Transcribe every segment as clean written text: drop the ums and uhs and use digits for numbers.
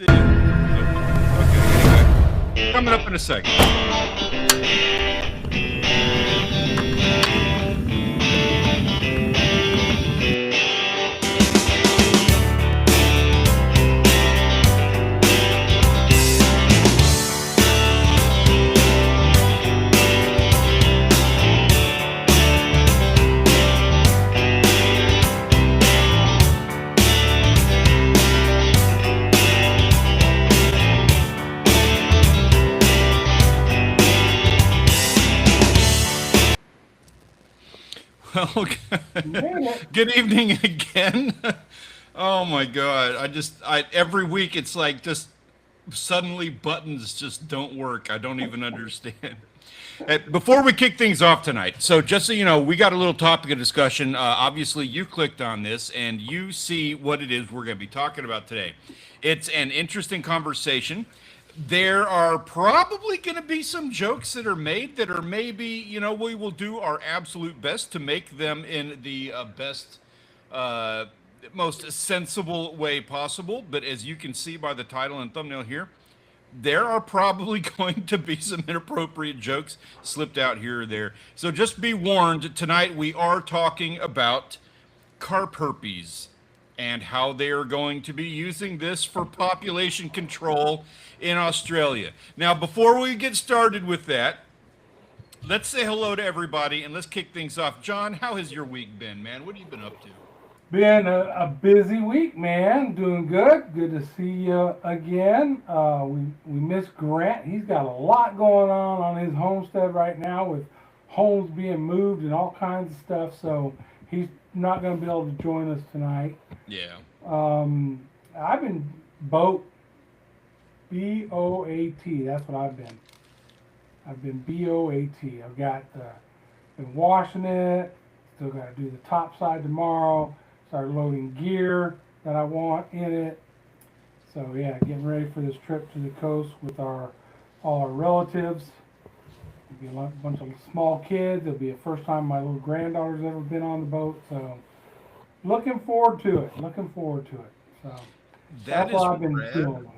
Okay, anyway. Coming up in a second. Well, good evening again. Oh my God. Every week it's like just suddenly buttons just don't work. I don't even understand. Before we kick things off tonight, so just so you know, we got a little topic of discussion. Obviously, you clicked on this and you see what it is we're going to be talking about today. It's an interesting conversation. There are probably going to be some jokes that are made that are maybe, we will do our absolute best to make them in the best, uh, most sensible way possible. But as you can see by the title and thumbnail here, there are probably going to be some inappropriate jokes slipped out here or there. So just be warned, tonight we are talking about carp herpes and how they are going to be using this for population control in Australia. Now, before we get started with that, let's say hello to everybody and let's kick things off. John, how has your week been, man? What have you been up to? Been a busy week, man. Doing good. Good to see you again. We miss Grant. He's got a lot going on his homestead right now with homes being moved and all kinds of stuff. So he's not going to be able to join us tonight. Yeah. I've been BOAT. That's what I've been. I've been BOAT. I've got been washing it. Still got to do the top side tomorrow. Start loading gear that I want in it. So yeah, getting ready for this trip to the coast with all our relatives. There'll be a bunch of small kids. It'll be the first time my little granddaughter's ever been on the boat. So looking forward to it. So That that's is what I've been rad. dealing with.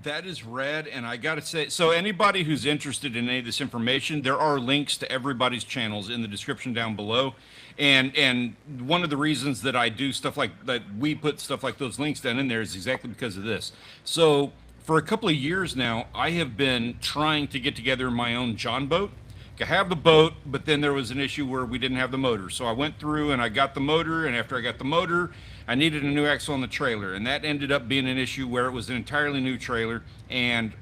That is rad, and I got to say, so anybody who's interested in any of this information, there are links to everybody's channels in the description down below. And one of the reasons that I do stuff like that, we put stuff like those links down in there is exactly because of this. So for a couple of years now, I have been trying to get together my own John boat. I have the boat, but then there was an issue where we didn't have the motor. So I went through and I got the motor, and after I got the motor, I needed a new axle on the trailer, and that ended up being an issue where it was an entirely new trailer and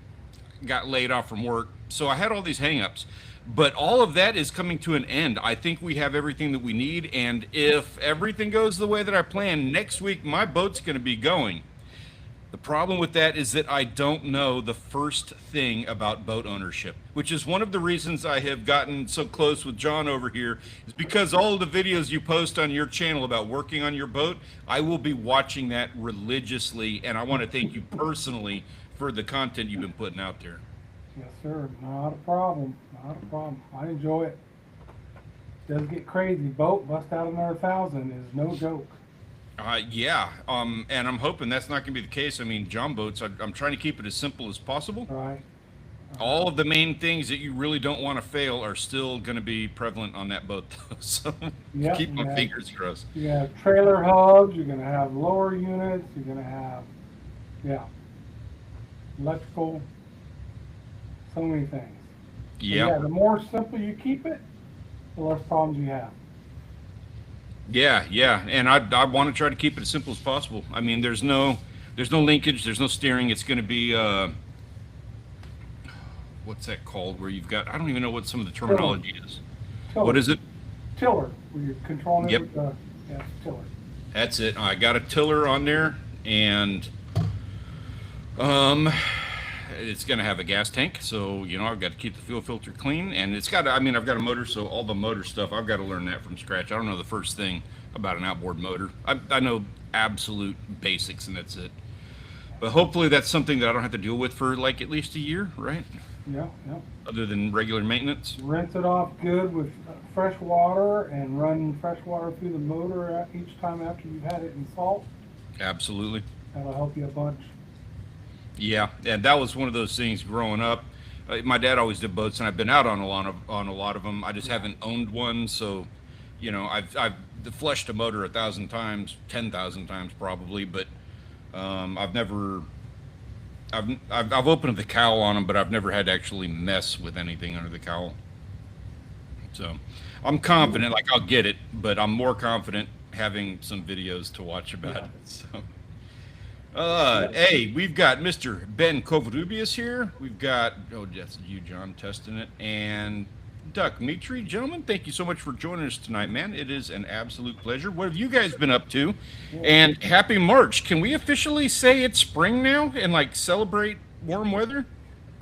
got laid off from work. So I had all these hangups. But all of that is coming to an end. I think we have everything that we need, and if everything goes the way that I plan, next week my boat's going to be going. The problem with that is that I don't know the first thing about boat ownership, which is one of the reasons I have gotten so close with John over here, is because all of the videos you post on your channel about working on your boat, I will be watching that religiously, and I want to thank you personally for the content you've been putting out there. Yes, sir. Not a problem. Not a problem. I enjoy it. Does get crazy. Boat bust out another 1,000 is no joke. Yeah, and I'm hoping that's not going to be the case. I mean, John boats, I'm trying to keep it as simple as possible. Right. All of the main things that you really don't want to fail are still going to be prevalent on that boat, though. So Yep. keep my fingers crossed. You have trailer hubs. You're gonna have lower units. You're gonna have, yeah, electrical. So many things. So, yeah. Yeah, The more simple you keep it, the less problems you have. yeah, and I want to try to keep it as simple as possible. I mean, there's no linkage, there's no steering. It's going to be what's that called? Where you've got, I don't even know what some of the Tiller. terminology is. Tiller. What is it? Tiller. Where you're controlling it Yep, with the, yeah, tiller. that's it. I got a tiller on there, and um, it's going to have a gas tank, so I've got to keep the fuel filter clean, and it's got. I mean, I've got a motor, so all the motor stuff I've got to learn that from scratch. I don't know the first thing about an outboard motor. I know absolute basics, and that's it. But hopefully, that's something that I don't have to deal with for like at least a year, right? Yeah, yeah. Other than regular maintenance. Rinse it off good with fresh water and run fresh water through the motor each time after you've had it in salt. Absolutely. That'll help you a bunch. Yeah, and that was one of those things growing up. My dad always did boats, and I've been out on a lot of them. I just Yeah. haven't owned one, so I've fleshed a motor 1,000 times, 10,000 times probably, but I've never I've opened the cowl on them, but I've never had to actually mess with anything under the cowl. So I'm confident, like I'll get it, but I'm more confident having some videos to watch about Yeah. it. So. Yeah. Hey, we've got Mr. Ben Covarubius here. We've got, oh, that's you, John, testing it. And Duck Mitri. Gentlemen, thank you so much for joining us tonight, man. It is an absolute pleasure. What have you guys been up to? And happy March. Can we officially say it's spring now and like celebrate warm weather?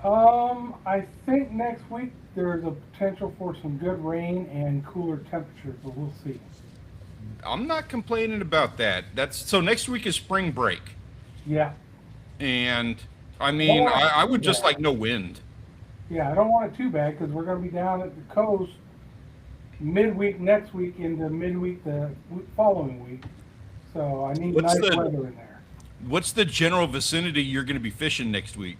I think next week there's a potential for some good rain and cooler temperatures, but we'll see. I'm not complaining about that. That's so next week is spring break. Yeah. And I mean, I would just like no wind. Yeah, I don't want it too bad because we're going to be down at the coast midweek next week into midweek the following week. So I need What's nice the- weather in there. What's the general vicinity you're going to be fishing next week?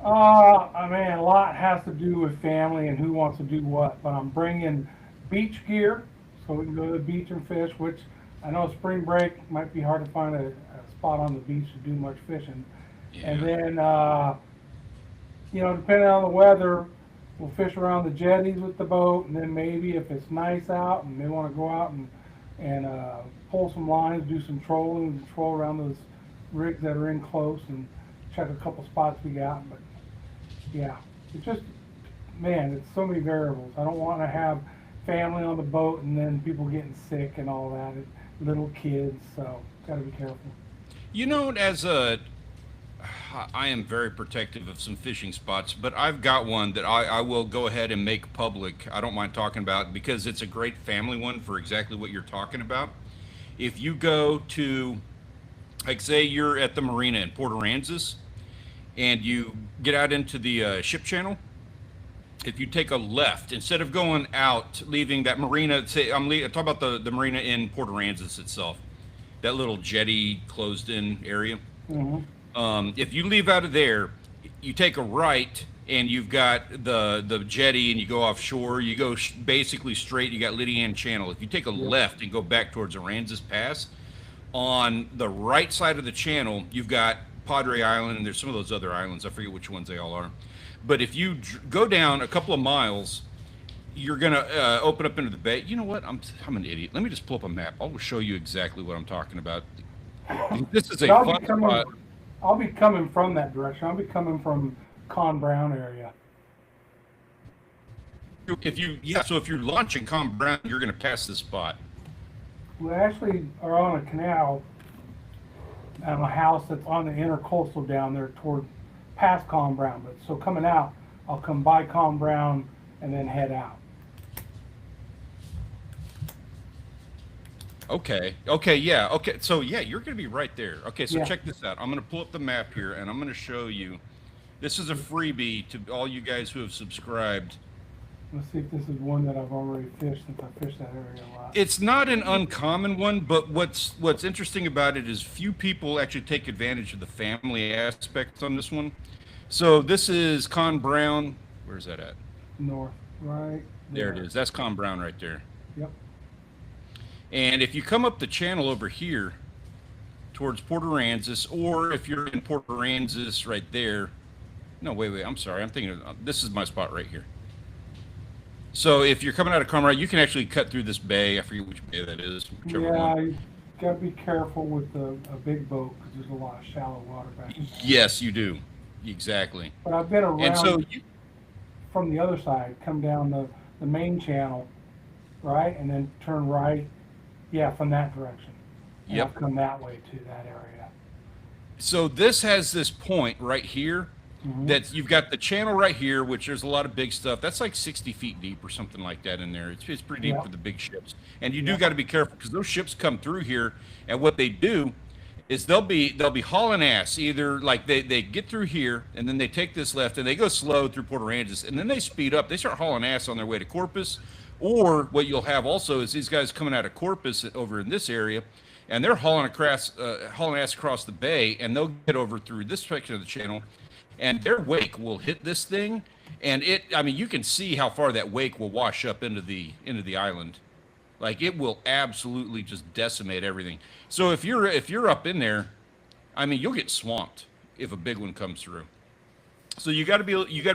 I mean, a lot has to do with family and who wants to do what, but I'm bringing beach gear so we can go to the beach and fish, which I know spring break might be hard to find a spot on the beach to do much fishing. And then, depending on the weather, we'll fish around the jetties with the boat, and then maybe if it's nice out and they want to go out and pull some lines, do some trolling, troll around those rigs that are in close and check a couple spots we got. But yeah, it's just, man, it's so many variables. I don't want to have family on the boat and then people getting sick and all that, little kids, so got to be careful. I am very protective of some fishing spots, but I've got one that I will go ahead and make public. I don't mind talking about because it's a great family one for exactly what you're talking about. If you go to, like, say you're at the marina in Port Aransas and you get out into the ship channel, if you take a left, instead of going out, leaving that marina, say, I'm talking about the marina in Port Aransas itself, that little jetty closed in area. Mm-hmm. If you leave out of there, you take a right and you've got the jetty and you go offshore, you go basically straight, you got Lydia Ann Channel. If you take a left and go back towards Aransas Pass, on the right side of the channel, you've got Padre Island, and there's some of those other islands. I forget which ones they all are. But if you go down a couple of miles, you're going to open up into the bay. You know what? I'm an idiot. Let me just pull up a map. I'll show you exactly what I'm talking about. This is a fun spot. I'll be coming from that direction. I'll be coming from Con Brown area. So if you're launching Com Brown, you're going to pass this spot. We actually are on a canal and a house that's on the intercoastal down there toward past Con Brown. But so coming out, I'll come by Con Brown and then head out. Okay, yeah, okay. So yeah, you're going to be right there. Okay, so check this out. I'm going to pull up the map here and I'm going to show you. This is a freebie to all you guys who have subscribed. Let's see if this is one that I've already fished since I fished that area a lot. It's not an uncommon one, but what's interesting about it is few people actually take advantage of the family aspects on this one. So this is Con Brown. Where's that at? North, right there it is. That's Con Brown right there. Yep. And if you come up the channel over here towards Port Aransas, or if you're in Port Aransas right there, no, wait, I'm sorry. I'm thinking this is my spot right here. So if you're coming out of Conroe, you can actually cut through this bay. I forget which bay that is. Yeah, you got to be careful with a big boat because there's a lot of shallow water back there. Yes, you do. Exactly. But I've been around and so from the other side, come down the main channel, right, and then turn right. Yeah, from that direction. And I've come that way to that area. So this has this point right here. That you've got the channel right here, which there's a lot of big stuff. That's like 60 feet deep or something like that in there. It's pretty deep for the big ships. And you do got to be careful because those ships come through here, and what they do is they'll be hauling ass. Either like they get through here and then they take this left and they go slow through Port Aransas and then they speed up. They start hauling ass on their way to Corpus. Or what you'll have also is these guys coming out of Corpus over in this area, and they're hauling ass across the bay, and they'll get over through this section of the channel, and their wake will hit this thing, and I mean, you can see how far that wake will wash up into the island. Like, it will absolutely just decimate everything. So if you're up in there, I mean, you'll get swamped if a big one comes through. So you got to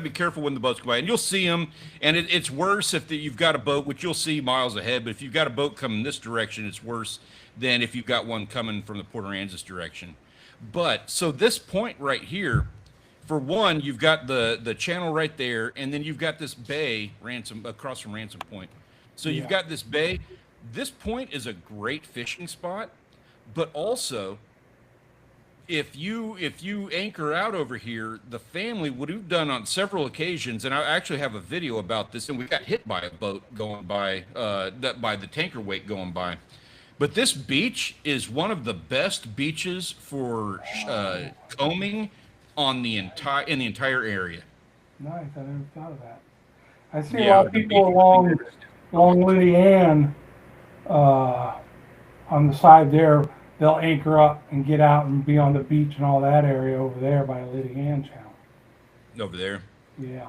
be careful when the boats go by, and you'll see them. And it's worse if you've got a boat, which you'll see miles ahead. But if you've got a boat coming this direction, it's worse than if you've got one coming from the Port Aransas direction. But so this point right here, for one, you've got the channel right there, and then you've got this bay across from Ransom Point. So you've got this bay. This point is a great fishing spot, but also, if you anchor out over here, the family, what we've done on several occasions, and I actually have a video about this, and we got hit by a boat going by, by the tanker wake going by. But this beach is one of the best beaches for combing in the entire area. Nice, I never thought of that. I see a lot of people along Lily Ann, on the side there. They'll anchor up and get out and be on the beach and all that area over there by Lily Ann Channel. Over there. Yeah.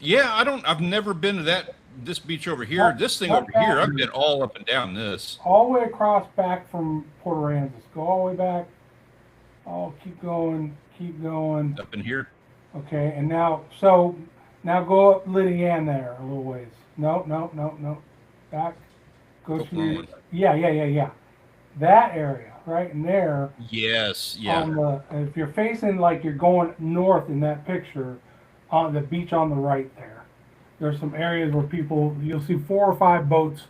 Yeah, I've never been to this beach over here. This thing over here, I've been all up and down this. All the way across back from Port Aransas. Go all the way back. Oh, keep going. Up in here. Okay, and now go up Lily Ann there a little ways. No. Back. Go to yeah. That area right in there. Yes, yeah. If you're facing like you're going north in that picture, on the beach on the right there's some areas where you'll see 4 or 5 boats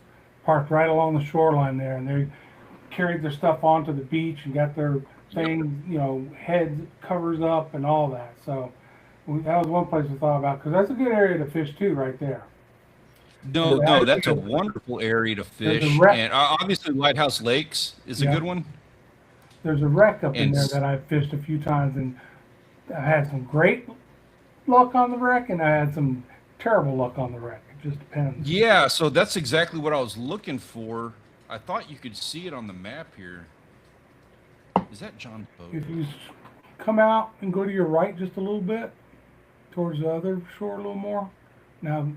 parked right along the shoreline there, and they carried their stuff onto the beach and got their thing, head covers up and all that. So that was one place we thought about, because that's a good area to fish too, right there. No, that's a wonderful area to fish. And obviously Lighthouse Lakes is a good one. There's a wreck up in there that I've fished a few times, and I had some great luck on the wreck, and I had some terrible luck on the wreck. It just depends. Yeah, so that's exactly what I was looking for. I thought you could see it on the map here. Is that John's boat? If you come out and go to your right just a little bit, towards the other shore a little more, now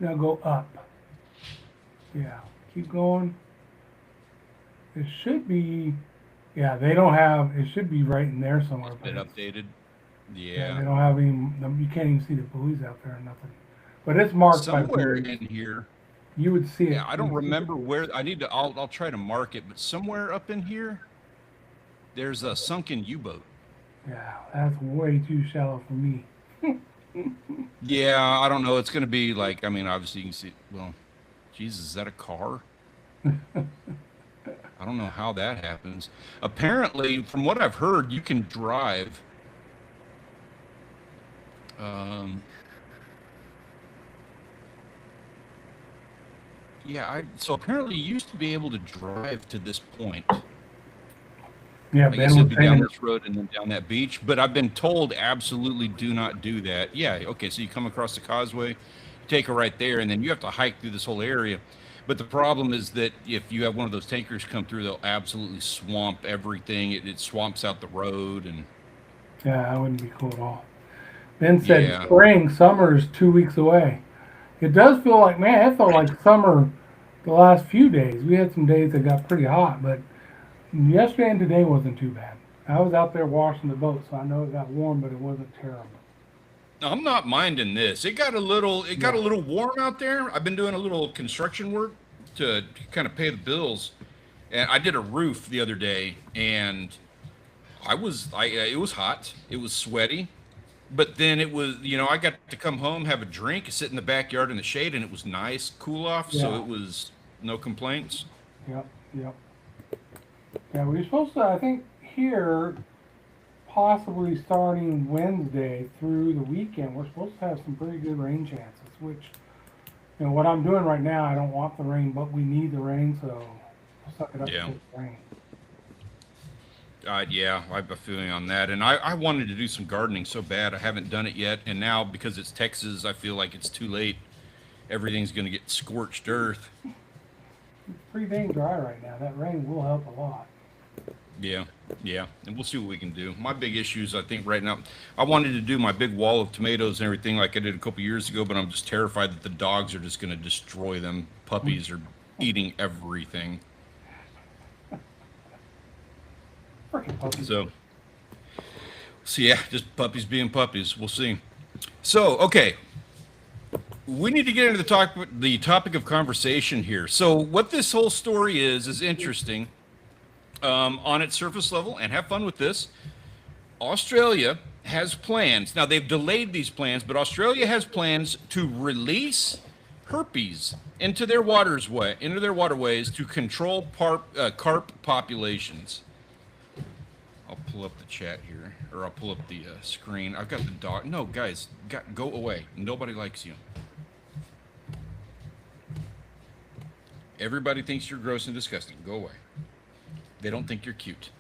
go up. Yeah, keep going. It should be, they don't have, it should be right in there somewhere. It's been updated. Yeah. They don't have any, you can't even see the buoys out there or nothing. But it's marked somewhere in here. You would see it. Yeah, I don't remember where, I'll try to mark it, but somewhere up in here, there's a sunken U-boat. Yeah, that's way too shallow for me. Yeah, I don't know. It's going to be like, obviously you can see, well, Jesus, is that a car? I don't know how that happens. Apparently, from what I've heard, you can drive. So apparently you used to be able to drive to this point. Yeah, I guess it'd be down this road and then down that beach, but I've been told absolutely do not do that. Yeah, okay, so you come across the causeway, take a right there, and then you have to hike through this whole area. But the problem is that if you have one of those tankers come through, they'll absolutely swamp everything. It swamps out the road. And yeah, that wouldn't be cool at all. Ben said summer is 2 weeks away. It does feel like, man, it felt like summer the last few days. We had some days that got pretty hot, but yesterday and today wasn't too bad. I was out there washing the boat, so I know it got warm, but it wasn't terrible. I'm not minding this. It got a little warm out there. I've been doing a little construction work to kind of pay the bills, and I did a roof the other day, and it was hot. It was sweaty, but then it was, I got to come home, have a drink, sit in the backyard in the shade, and it was nice, cool off. So it was no complaints. Yep. Yeah, we were supposed to, I think, here, possibly starting Wednesday through the weekend, we're supposed to have some pretty good rain chances, which, what I'm doing right now, I don't want the rain, but we need the rain, so I'll suck it up to get the rain. Yeah, I have a feeling on that. And I wanted to do some gardening so bad. I haven't done it yet. And now, because it's Texas, I feel like it's too late. Everything's going to get scorched earth. It's pretty dang dry right now. That rain will help a lot. Yeah, yeah, and we'll see what we can do. My big issues, I think, right now, I wanted to do my big wall of tomatoes and everything like I did a couple years ago, but I'm just terrified that the dogs are just going to destroy them. Puppies are eating everything. Freaking puppies. So yeah, just puppies being puppies. We'll see. So, okay, we need to get into the topic of conversation here. So, what this whole story is interesting. On its surface level, and have fun with this. Australia has plans. Now, they've delayed these plans, but Australia has plans to release herpes into their waterways to control carp populations. I'll pull up the chat here, or I'll pull up the screen. I've got the dog. No, guys, go away. Nobody likes you. Everybody thinks you're gross and disgusting. Go away. They don't think you're cute.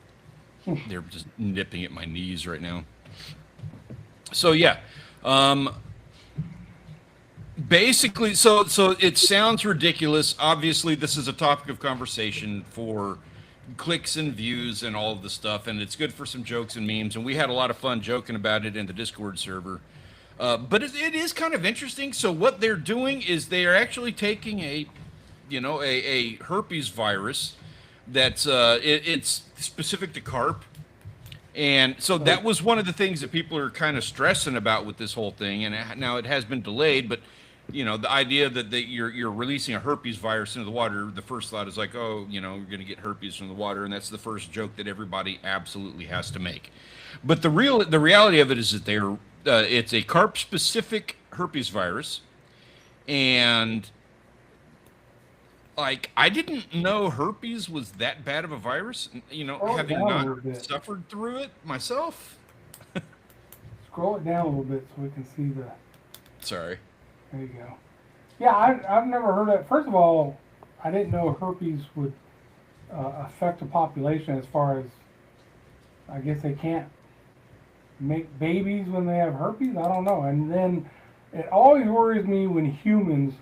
They're just nipping at my knees right now. So yeah, basically, so it sounds ridiculous. Obviously, this is a topic of conversation for clicks and views and all of the stuff, and it's good for some jokes and memes. And we had a lot of fun joking about it in the Discord server. But it is kind of interesting. So what they're doing is they are actually taking a herpes virus that's it's specific to carp, and so that was one of the things that people are kind of stressing about with this whole thing. And now it has been delayed, but the idea that you're releasing a herpes virus into the water, the first thought is like, oh, you're going to get herpes from the water, and that's the first joke that everybody absolutely has to make. But the reality of it is that it's a carp specific herpes virus, and like, I didn't know herpes was that bad of a virus, having not suffered through it myself. Scroll it down a little bit so we can see the... Sorry. There you go. Yeah, I've never heard of it. First of all, I didn't know herpes would affect a population as far as, I guess they can't make babies when they have herpes? I don't know. And then it always worries me when humans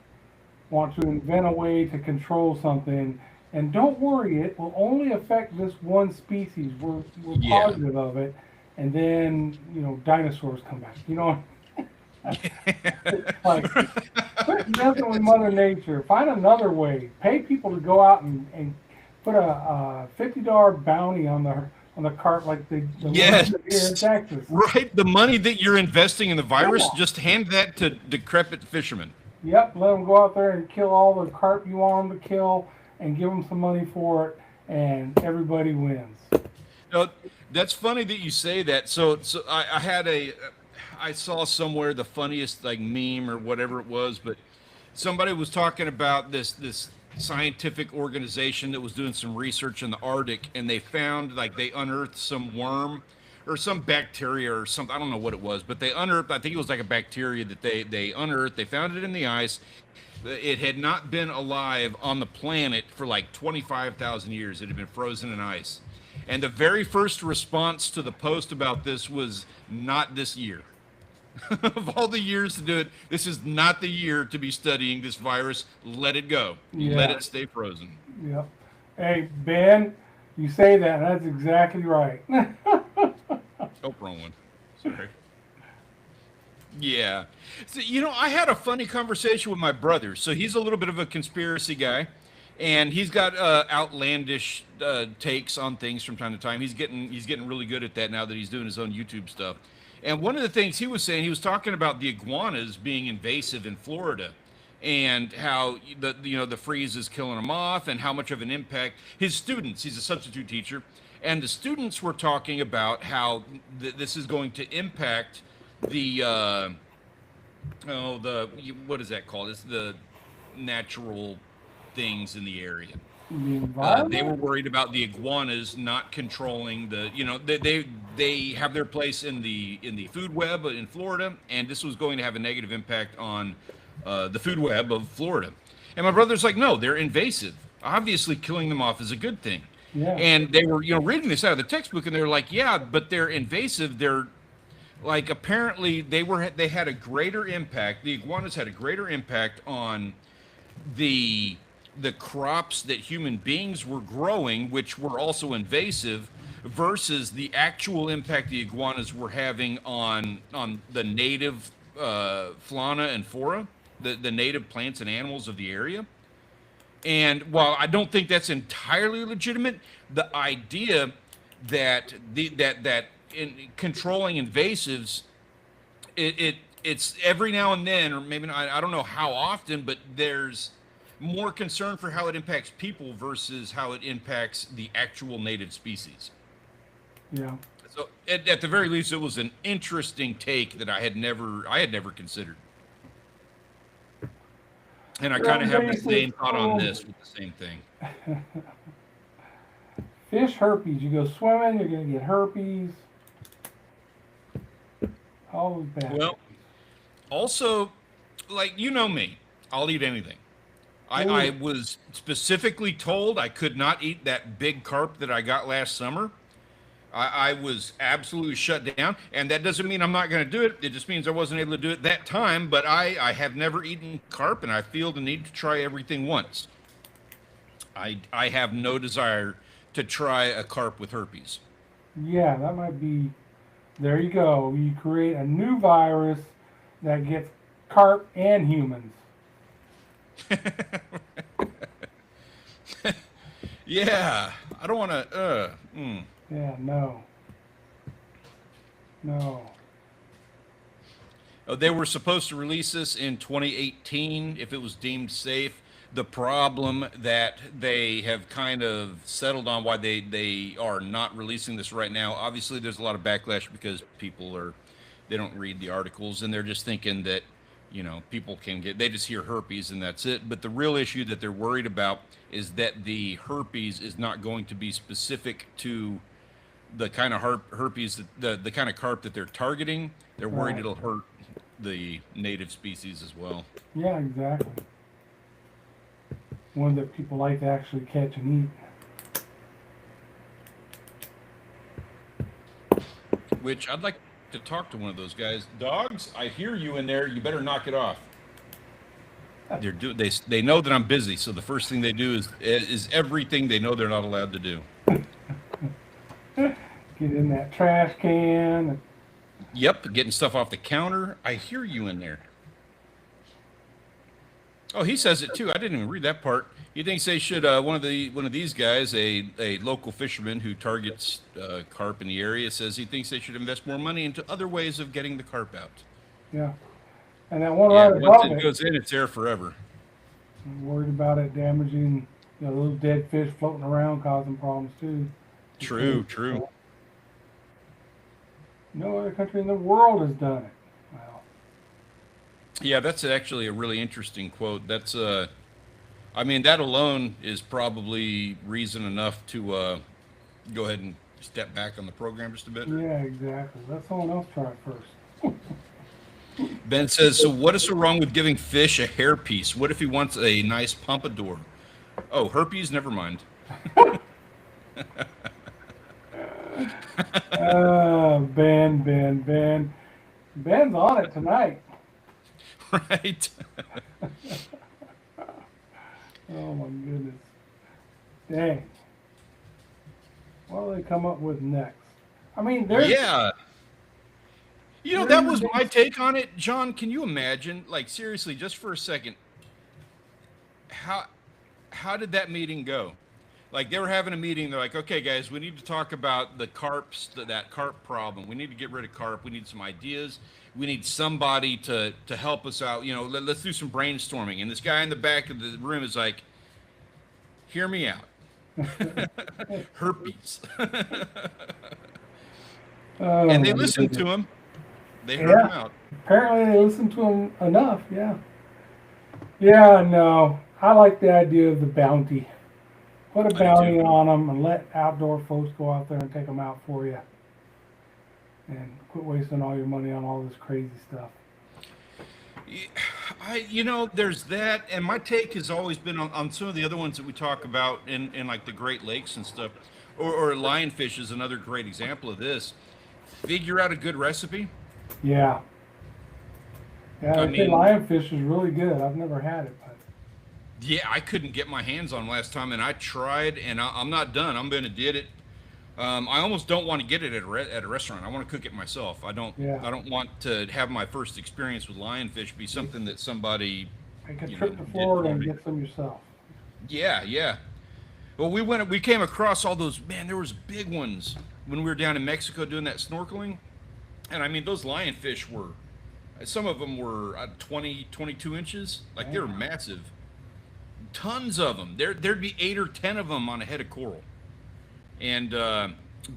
want to invent a way to control something, and don't worry, it will only affect this one species. We're positive of it, and then dinosaurs come back. Like, quit messing with Mother Nature. Find another way. Pay people to go out and put a $50 bounty on the carp, like the yes, here in Texas. Right, the money that you're investing in the virus, just hand that to decrepit fishermen. Yep, let them go out there and kill all the carp you want them to kill, and give them some money for it, and everybody wins. That's funny that you say that. So I saw somewhere the funniest like meme or whatever it was, but somebody was talking about this scientific organization that was doing some research in the Arctic, and they found, like, they unearthed some worm or some bacteria or something. I don't know what it was, but they unearthed, I think it was like a bacteria that they unearthed. They found it in the ice. It had not been alive on the planet for like 25,000 years. It had been frozen in ice. And the very first response to the post about this was, not this year. Of all the years to do it, this is not the year to be studying this virus. Let it go. Yeah. Let it stay frozen. Yep. Hey, Ben, you say that. That's exactly right. Oh, wrong one. Sorry. Yeah. So, I had a funny conversation with my brother. So he's a little bit of a conspiracy guy, and he's got outlandish takes on things from time to time. He's getting really good at that now that he's doing his own YouTube stuff. And one of the things he was saying, he was talking about the iguanas being invasive in Florida, and how the freeze is killing them off, and how much of an impact his students. He's a substitute teacher, and the students were talking about how this is going to impact the what is that called? It's the natural things in the area. They were worried about the iguanas not controlling they have their place in the food web in Florida, and this was going to have a negative impact on the food web of Florida. And my brother's like, no, they're invasive. Obviously, killing them off is a good thing. Yeah. And they were reading this out of the textbook, and they were like, yeah, but they're invasive. They're like, apparently they had a greater impact. The iguanas had a greater impact on the the crops that human beings were growing, which were also invasive, versus the actual impact the iguanas were having on the native fauna and flora, the native plants and animals of the area. And while I don't think that's entirely legitimate, the idea that that in controlling invasives, it's every now and then, or maybe not, I don't know how often, but there's more concern for how it impacts people versus how it impacts the actual native species. Yeah. So at the very least, it was an interesting take that I had never considered. And I kind of have the same thought on this with the same thing. Fish herpes. You go swimming, you're gonna get herpes. All those bad. Well, also, like, you know me, I'll eat anything. I was specifically told I could not eat that big carp that I got last summer. I was absolutely shut down, and that doesn't mean I'm not going to do it. It just means I wasn't able to do it that time. But I have never eaten carp, and I feel the need to try everything once. I have no desire to try a carp with herpes. Yeah, that might be. There you go. You create a new virus that gets carp and humans. Yeah, I don't want to. Yeah, no. They were supposed to release this in 2018 if it was deemed safe. The problem that they have kind of settled on why they are not releasing this right now. Obviously, there's a lot of backlash because they don't read the articles, and they're just thinking that, people they just hear herpes and that's it. But the real issue that they're worried about is that the herpes is not going to be specific to the kind of herpes, the kind of carp that they're targeting. They're worried it'll hurt the native species as well. Yeah, exactly. One that people like to actually catch and eat. Which I'd like to talk to one of those guys. Dogs, I hear you in there. You better knock it off. They know that I'm busy, so the first thing they do is everything they know they're not allowed to do. Get in that trash can. Yep, getting stuff off the counter. I hear you in there. Oh, he says it too. I didn't even read that part. He thinks they should one of these guys, a local fisherman who targets carp in the area, says he thinks they should invest more money into other ways of getting the carp out. Yeah, and that one right above once it goes in, it's there forever. I'm worried about it damaging, those dead fish floating around, causing problems too. True. No other country in the world has done it. Wow. Yeah, that's actually a really interesting quote. That's I mean, that alone is probably reason enough to go ahead and step back on the program just a bit. Yeah, exactly. Let someone else try it first. Ben says, so what is so wrong with giving fish a hairpiece? What if he wants a nice pompadour? Oh, herpes? Never mind. Ben. Ben's on it tonight. Right. Oh my goodness. Dang. What do they come up with next? I mean, there's... Yeah. That was my take on it. John, can you imagine, like, seriously, just for a second, how did that meeting go? Like, they were having a meeting. They're like, okay, guys, we need to talk about the carps, that carp problem. We need to get rid of carp. We need some ideas. We need somebody to help us out. Let's do some brainstorming. And this guy in the back of the room is like, hear me out. Herpes. And they listened to him. They heard him out. Apparently they listened to him enough, yeah. Yeah, no. I like the idea of the bounty. Put a bounty on them and let outdoor folks go out there and take them out for you. And quit wasting all your money on all this crazy stuff. There's that. And my take has always been on some of the other ones that we talk about in like the Great Lakes and stuff. Or lionfish is another great example of this. Figure out a good recipe. Yeah. Yeah, I think lionfish is really good. I've never had it, but Yeah, I couldn't get my hands on last time, and I tried, and I'm not done. I'm gonna get it. I almost don't want to get it at a restaurant. I want to cook it myself. I don't. Yeah. I don't want to have my first experience with lionfish be something that somebody, Take a you know, trip to did Florida for and me. get some yourself. Yeah, yeah. Well, we came across all those. Man, there was big ones when we were down in Mexico doing that snorkeling, and I mean those lionfish were. Some of them were 20, 22 inches. Like they were Damn. massive. Tons of them. There'd be 8 or 10 of them on a head of coral, and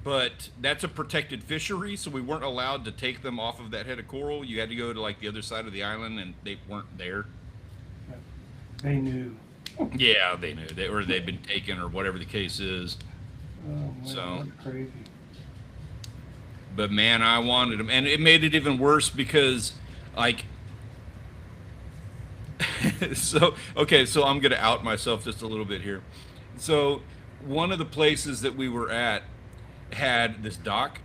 but that's a protected fishery, so we weren't allowed to take them off of that head of coral. You had to go to like the other side of the island, and they weren't there. But they knew. Yeah, they knew they or they'd been taken or whatever the case is. Oh man, So, that's crazy. but man, I wanted them, and it made it even worse because, like, so okay, so I'm gonna out myself just a little bit here. So, one of the places that we were at had this dock,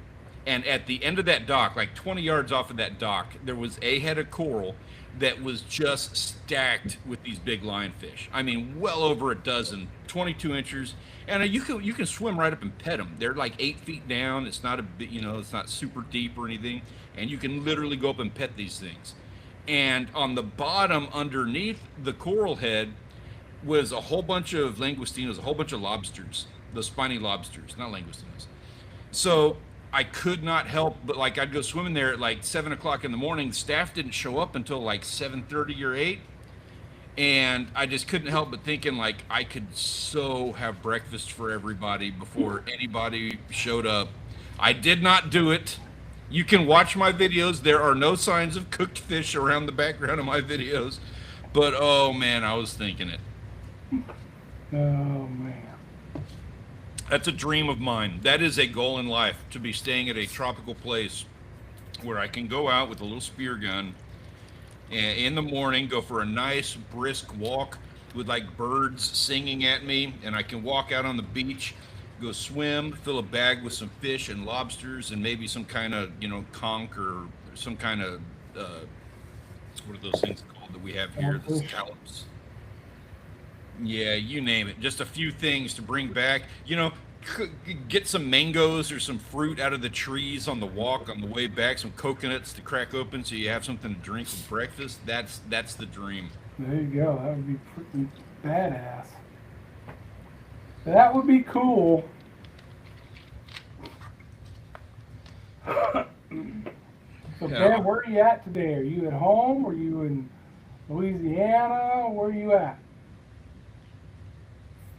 and at the end of that dock, like 20 yards off of that dock, there was a head of coral that was just stacked with these big lionfish. I mean, well over a dozen, 22 inches, and you can swim right up and pet them. They're like 8 feet down. It's not a bit, it's not super deep or anything, and you can literally go up and pet these things. And on the bottom, underneath the coral head, was a whole bunch of langostinos, a whole bunch of lobsters, the spiny lobsters, not langostinos. So I could not help but like I'd go swimming there at like 7 o'clock in the morning. Staff didn't show up until like 7:30 or 8, and I just couldn't help but thinking like I could so have breakfast for everybody before anybody showed up. I did not do it. You can watch my videos. There are no signs of cooked fish around the background of my videos, but oh man, I was thinking it. Oh man. That's a dream of mine. That is a goal in life, to be staying at a tropical place where I can go out with a little spear gun and in the morning go for a nice brisk walk with like birds singing at me, and I can walk out on the beach, go swim, fill a bag with some fish and lobsters and maybe some kind of, conch or some kind of what are those things called that we have here? The Catfish. scallops. Yeah, you name it. Just a few things to bring back. Get some mangoes or some fruit out of the trees on the walk on the way back. Some coconuts to crack open so you have something to drink for breakfast. That's the dream. There you go. That would be pretty badass. That would be cool. So Yeah. Ben, where are you at today? Are you at home? Are you in Louisiana? Where are you at?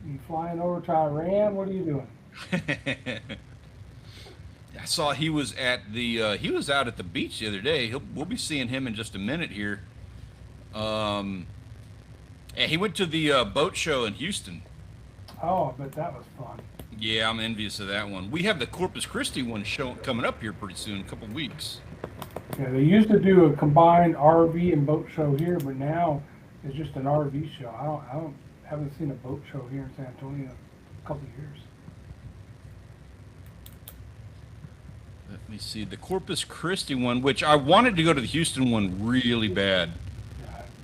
You flying over to Iran? What are you doing? I saw he was he was out at the beach the other day. We'll be seeing him in just a minute here. And he went to the boat show in Houston. Oh, I bet that was fun. Yeah, I'm envious of that one. We have the Corpus Christi one show coming up here pretty soon, a couple weeks. Yeah, they used to do a combined RV and boat show here, but now it's just an RV show. Haven't seen a boat show here in San Antonio in a couple of years. Let me see the Corpus Christi one, which I wanted to go to the Houston one really bad.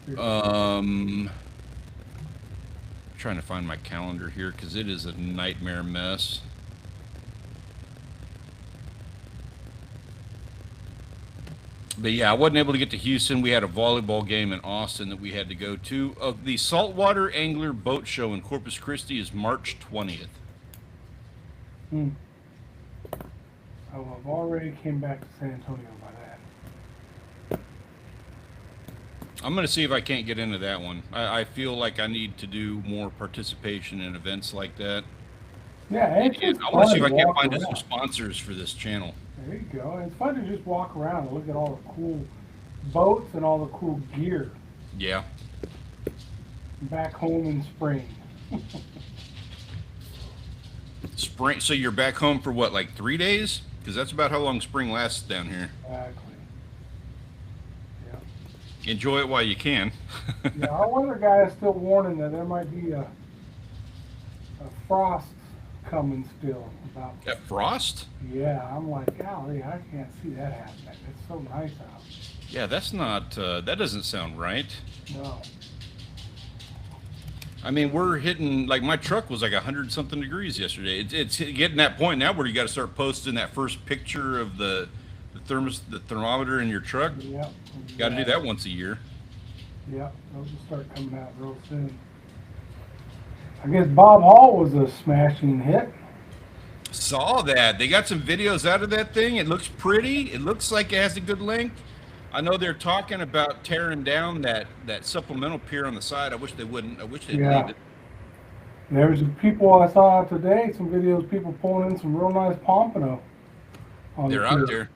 Yeah, Trying to find my calendar here because it is a nightmare mess. But yeah, I wasn't able to get to Houston. We had a volleyball game in Austin that we had to go to. The Saltwater Angler Boat Show in Corpus Christi is March 20th. Oh, I've already came back to San Antonio by that. I'm going to see if I can't get into that one. I feel like I need to do more participation in events like that. Yeah, and it's And just I want to fun see if I can't walk find around. some sponsors for this channel. There you go. It's fun to just walk around and look at all the cool boats and all the cool gear Yeah. back home in spring. Spring. So you're back home for what, like 3 days? Because that's about how long spring lasts down here. Exactly. Yeah. Enjoy it while you can. Yeah, our weather guy is still warning that there might be a frost coming still. About That frost? yeah, I'm like, golly, I can't see that happening. It's so nice out. Yeah, that's not. That doesn't sound right. No. I mean, we're hitting, like, my truck was like 100 something degrees yesterday. It's getting that point now where you got to start posting that first picture of the thermometer in your truck. Yep. Got to do that once a year. Yep. Those will start coming out real soon. I guess Bob Hall was a smashing hit. Saw that. They got some videos out of that thing. It looks pretty. It looks like it has a good length. I know they're talking about tearing down that supplemental pier on the side. I wish they wouldn't. I wish they'd leave it. There's people I saw today, some videos, people pulling in some real nice pompano. They're out there.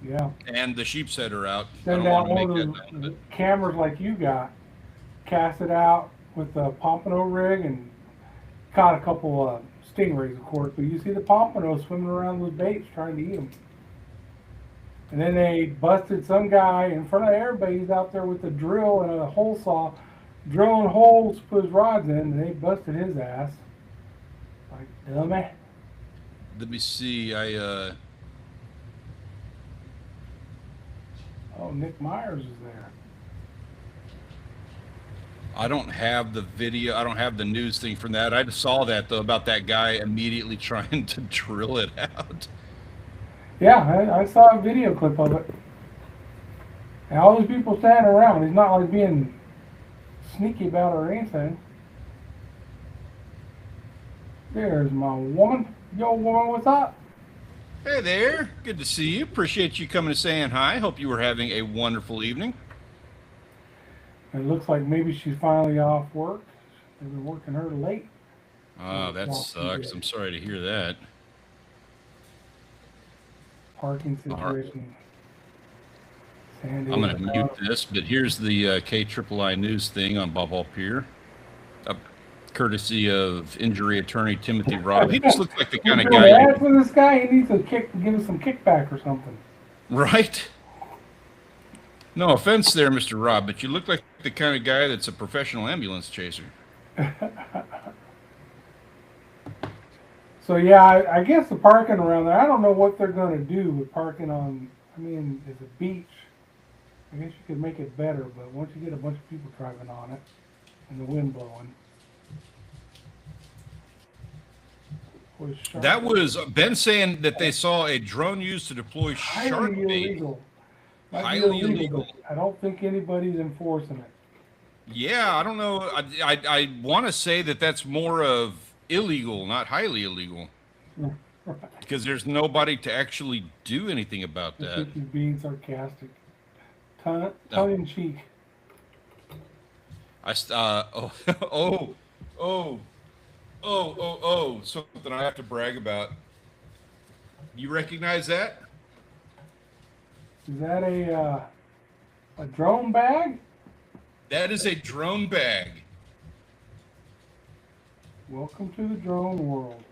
Yeah. And the sheep's head are out. Send out one of those cameras like you got, cast it out with the pompano rig, and caught a couple stingrays, of course. But you see the pompano swimming around with baits trying to eat them. And then they busted some guy in front of everybody. He's out there with a drill and a hole saw, drilling holes to put his rods in, and they busted his ass. Like, dummy. Let me see. Oh, Nick Myers is there. I don't have the video. I don't have the news thing from that. I just saw that, though, about that guy immediately trying to drill it out. Yeah, I saw a video clip of it. And all these people standing around. He's not like being sneaky about it or anything. There's my woman. Yo, woman, what's up? Hey there. Good to see you. Appreciate you coming and saying hi. Hope you were having a wonderful evening. It looks like maybe she's finally off work. They've been working her late. Oh, that sucks. I'm sorry to hear that. Parking situation. I'm going to mute this, but here's the KIII News thing on Bob Hall Pier. Courtesy of injury attorney Timothy Robb. He just looks like the kind of guy. For this guy, he needs to give us some kickback or something. Right? No offense there, Mr. Robb, but you look like the kind of guy that's a professional ambulance chaser. So yeah, I guess the parking around there, I don't know what they're going to do with parking on, I mean, it's a beach. I guess you could make it better, but once you get a bunch of people driving on it and the wind blowing. That was Ben saying that they saw a drone used to deploy shark bait. Highly illegal. I don't think anybody's enforcing it. Yeah, I don't know. I want to say that that's more of illegal, not highly illegal. Right. Because there's nobody to actually do anything about that. I think he's being sarcastic. Tongue in cheek. Something I have to brag about. You recognize that? Is that a drone bag? That is a drone bag. Welcome to the drone world.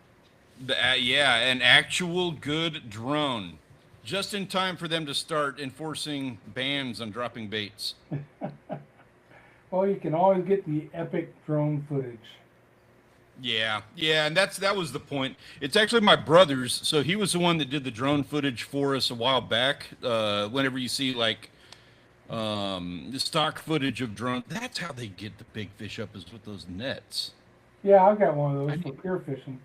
Yeah, an actual good drone. Just in time for them to start enforcing bans on dropping baits. Well, you can always get the epic drone footage. Yeah, and that was the point. It's actually my brother's, so he was the one that did the drone footage for us a while back. Whenever you see like the stock footage of drones, that's how they get the big fish up, is with those nets. Yeah, I've got one of those for pier fishing.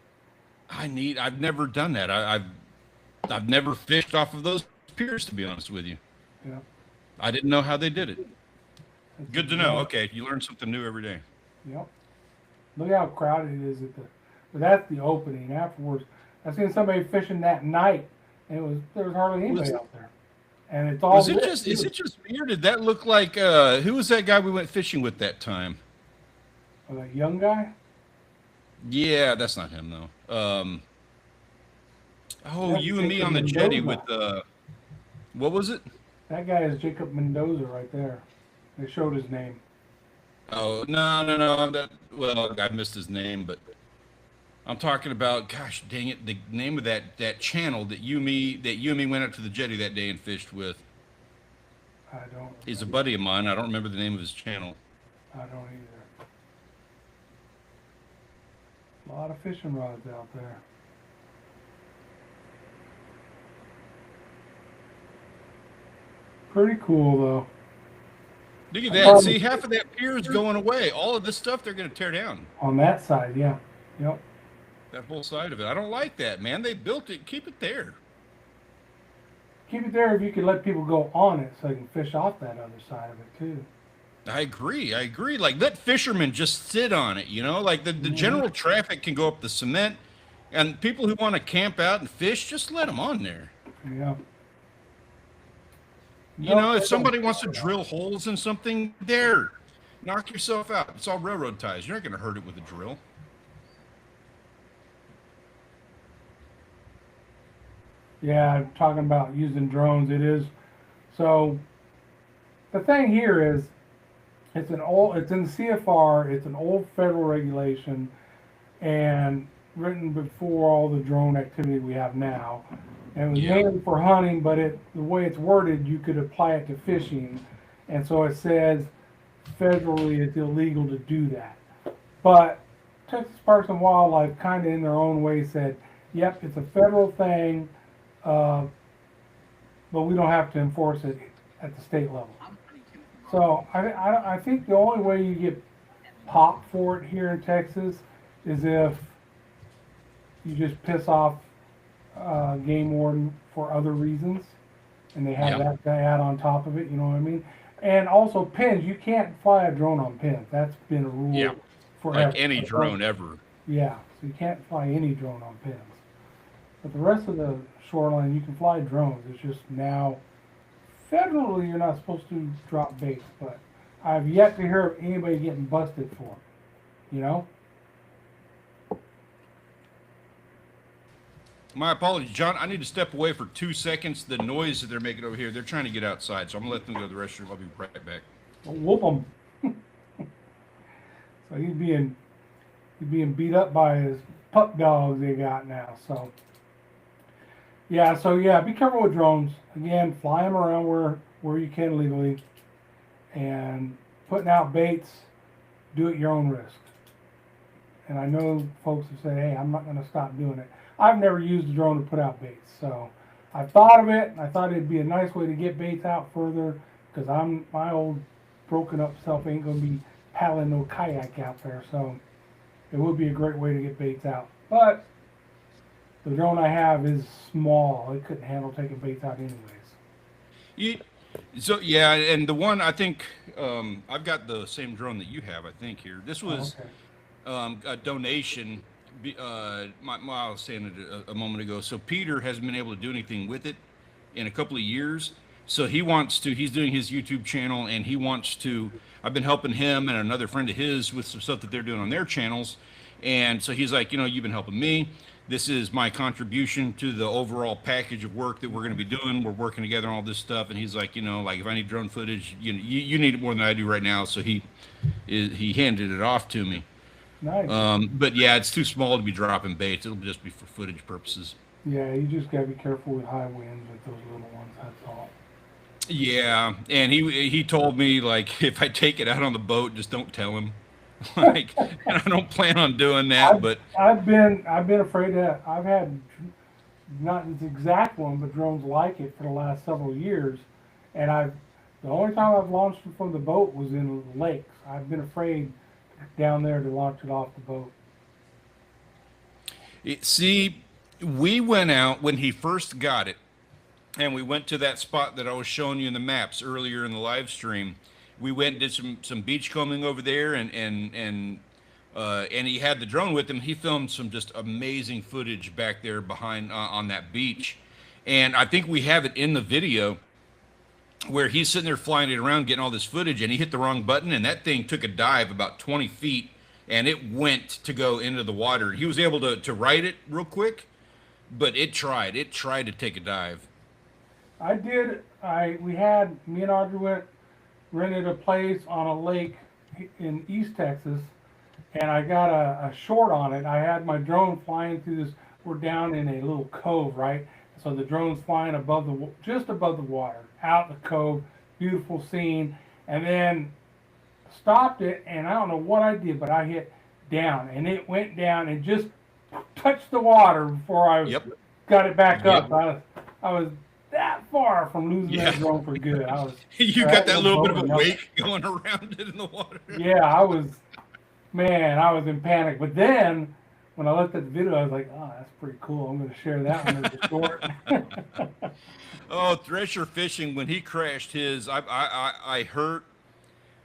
I've never done that. I've never fished off of those piers, to be honest with you. Yeah. I didn't know how they did it. Good to know. Okay, you learn something new every day. Yep. Look how crowded it is but that's the opening. Afterwards, I seen somebody fishing that night, and there was hardly anybody out there. And it's all. Is it just me, or did that look like who was that guy we went fishing with that time? Oh, that young guy? Yeah, that's not him though. You and me on the jetty with what was it? That guy is Jacob Mendoza right there. They showed his name. Oh, no. I missed his name, but I'm talking about, gosh dang it, the name of that channel that you and me went up to the jetty that day and fished with. I don't remember. He's a buddy of mine. I don't remember the name of his channel. I don't either. A lot of fishing rods out there. Pretty cool though. Look at that. See, half of that pier is going away. All of this stuff they're going to tear down. On that side, yeah. Yep. That whole side of it. I don't like that, man. They built it. Keep it there. Keep it there if you could let people go on it so they can fish off that other side of it too. I agree. I agree. Like, let fishermen just sit on it, you know? Like, the general traffic can go up the cement, and people who want to camp out and fish, just let them on there. Yeah. You know, if somebody wants to drill holes in something, there, knock yourself out. It's all railroad ties. You're not going to hurt it with a drill. Yeah, talking about using drones, it is. So the thing here is, it's in the CFR. It's an old federal regulation, and written before all the drone activity we have now. And it was mainly for hunting, but the way it's worded, you could apply it to fishing, and so it says federally it's illegal to do that. But Texas Parks and Wildlife, kind of in their own way, said, "Yep, it's a federal thing, but we don't have to enforce it at the state level." So I think the only way you get popped for it here in Texas is if you just piss off game warden for other reasons, and they have that to add on top of it. You know what I mean? And also pins. You can't fly a drone on pins. That's been a rule forever. Like any drone ever. Yeah, so you can't fly any drone on pins. But the rest of the shoreline, you can fly drones. It's just now, federally, you're not supposed to drop baits. But I've yet to hear of anybody getting busted for it. You know? My apologies, John. I need to step away for 2 seconds. The noise that they're making over here, they're trying to get outside, so I'm going to let them go to the restroom. I'll be right back. Whoop them. So he's being beat up by his pup dogs they got now. So yeah, be careful with drones. Again, fly them around where you can legally, and putting out baits, do it your own risk. And I know folks have said, "Hey, I'm not going to stop doing it." I've never used a drone to put out baits, so I thought of it, and I thought it'd be a nice way to get baits out further, because my old broken up self ain't going to be paddling no kayak out there, so it would be a great way to get baits out. But the drone I have is small; it couldn't handle taking baits out anyways. And the one I think I've got the same drone that you have. I think here. This was a donation. I was saying it a moment ago. So Peter hasn't been able to do anything with it in a couple of years. So he's doing his YouTube channel, and he wants to. I've been helping him and another friend of his with some stuff that they're doing on their channels. And so he's like, you've been helping me. This is my contribution to the overall package of work that we're going to be doing. We're working together on all this stuff. And he's like, like if I need drone footage, you need it more than I do right now. So he handed it off to me. Nice. But yeah, it's too small to be dropping baits. It'll just be for footage purposes. Yeah, you just gotta be careful with high winds with those little ones. That's all. Yeah, and he told me, like, if I take it out on the boat, just don't tell him. Like, and I don't plan on doing that. But I've been afraid that I've had not this exact one, but drones like it for the last several years, and the only time I've launched them from the boat was in lakes. I've been afraid down there to launch it off the boat. See, we went out when he first got it, and we went to that spot that I was showing you in the maps earlier in the live stream. We went and did some beach combing over there, and he had the drone with him. He filmed some just amazing footage back there behind on that beach, and I think we have it in the video where he's sitting there flying it around, getting all this footage, and he hit the wrong button, and that thing took a dive about 20 feet, and it went to go into the water. He was able to right it real quick, but it tried to take a dive. Me and Audrey rented a place on a lake in East Texas, and I got a short on it. I had my drone flying through this. We're down in a little cove, right? So the drone's flying just above the water, out the cove, beautiful scene, and then stopped it, and I don't know what I did, but I hit down, and it went down and just touched the water before I got it back up. I was that far from losing that drone for good. I was. You got that little bit of a wake going around it in the water. Yeah, I was in panic. But then when I looked at the video, I was like, oh, that's pretty cool. I'm going to share that one as a short. Oh, Thresher Fishing, when he crashed his, I hurt.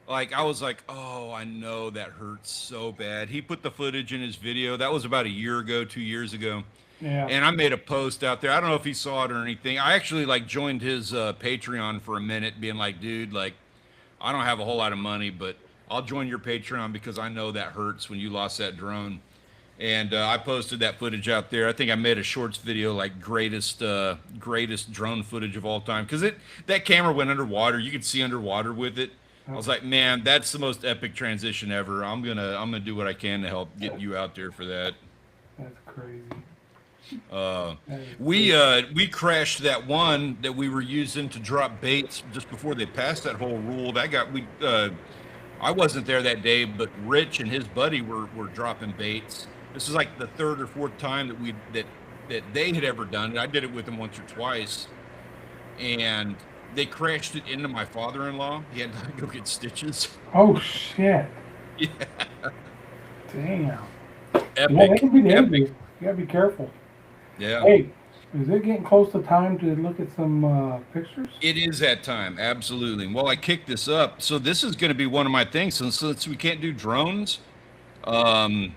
Like, I was like, oh, I know that hurts so bad. He put the footage in his video. That was about a year ago, 2 years ago. Yeah. And I made a post out there. I don't know if he saw it or anything. I actually, like, joined his Patreon for a minute, being like, dude, like, I don't have a whole lot of money, but I'll join your Patreon because I know that hurts when you lost that drone. And I posted that footage out there. I think I made a shorts video, like greatest drone footage of all time, because that camera went underwater. You could see underwater with it. I was like, man, that's the most epic transition ever. I'm gonna do what I can to help get you out there for that. That's crazy. We crashed that one that we were using to drop baits just before they passed that whole rule. I wasn't there that day, but Rich and his buddy were dropping baits. This is like the third or fourth time that they had ever done it. I did it with them once or twice, and they crashed it into my father-in-law. He had to go get stitches. Oh shit! Yeah. Damn. Epic. Yeah, they can be dangerous. You gotta be careful. Yeah. Hey, is it getting close to time to look at some pictures? It is that time, absolutely. Well, I kicked this up, so this is going to be one of my things. Since we can't do drones, I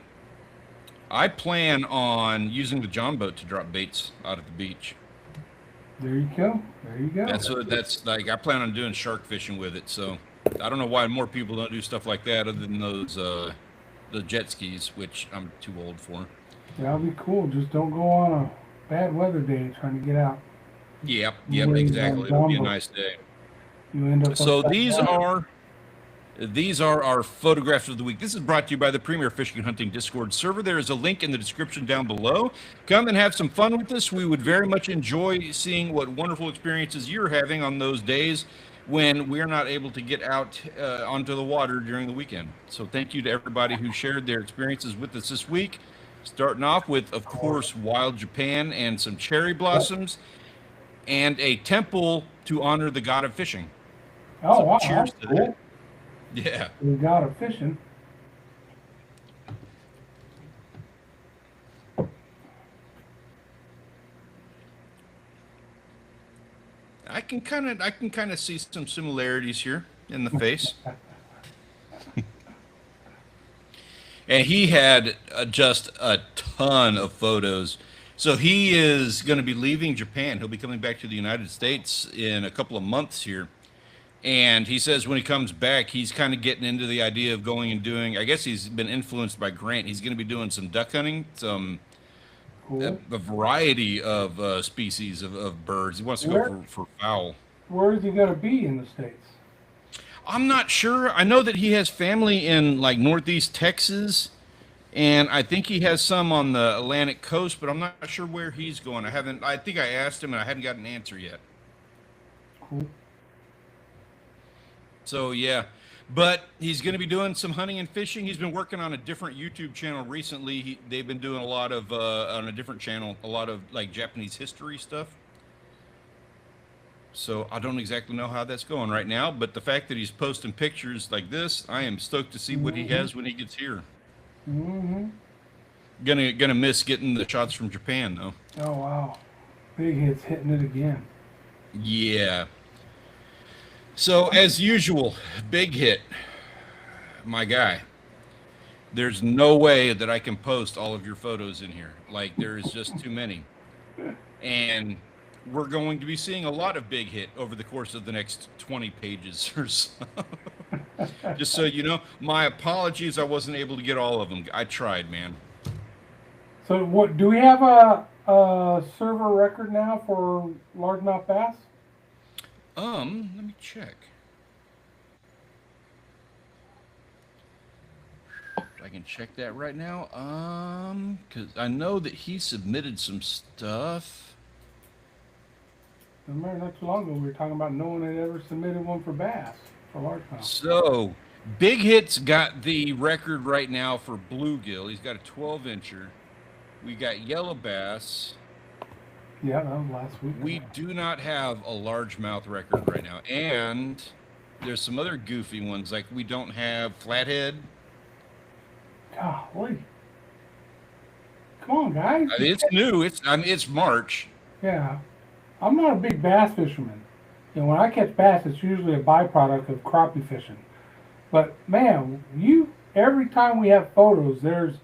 plan on using the John boat to drop baits out at the beach. There you go. There you go. That's like, I plan on doing shark fishing with it. So I don't know why more people don't do stuff like that other than those the jet skis, which I'm too old for. That'll be cool. Just don't go on a bad weather day trying to get out. Yep, exactly. It'll be a nice day. You end up. So these are our photographs of the week. This is brought to you by the Premier Fishing and Hunting Discord server. There is a link in the description down below. Come and have some fun with us. We would very much enjoy seeing what wonderful experiences you're having on those days when we're not able to get out onto the water during the weekend. So thank you to everybody who shared their experiences with us this week. Starting off with, of course, Wild Japan and some cherry blossoms and a temple to honor the god of fishing. Oh, so wow. Cheers to cool. that. Yeah. The god of fishing. I can kind of see some similarities here in the face. And he had just a ton of photos. So he is going to be leaving Japan. He'll be coming back to the United States in a couple of months here. And he says when he comes back, he's kind of getting into the idea of going and doing, I guess he's been influenced by Grant. He's going to be doing some duck hunting, a variety of species of birds. He wants to go for fowl. Where is he going to be in the States? I'm not sure. I know that he has family in like Northeast Texas, and I think he has some on the Atlantic coast, but I'm not sure where he's going. I think I asked him and I haven't got an answer yet. Cool. So yeah, but he's going to be doing some hunting and fishing. He's been working on a different YouTube channel recently. They've been doing a lot of on a different channel, a lot of like Japanese history stuff. So I don't exactly know how that's going right now, but the fact that he's posting pictures like this, I am stoked to see what he has when he gets here. Mm-hmm. Gonna miss getting the shots from Japan though. Oh wow, big hits hitting it again. Yeah. So as usual, big hit, my guy. There's no way that I can post all of your photos in here. Like there is just too many. And we're going to be seeing a lot of big hit over the course of the next 20 pages or so. Just so you know, my apologies, I wasn't able to get all of them. I tried, man. So what, do we have a server record now for largemouth bass? Let me check. I can check that right now. Because I know that he submitted some stuff. I remember not too long ago we were talking about no one had ever submitted one for bass, for largemouth. So, Big Hit's got the record right now for bluegill. He's got a 12-incher. We got yellow bass. Yeah, that was last week. We do not have a largemouth record right now, and there's some other goofy ones, like we don't have flathead. Golly. Come on, guys. It's new. It's March. Yeah. I'm not a big bass fisherman. You know, when I catch bass, it's usually a byproduct of crappie fishing. But man, every time we have photos, there's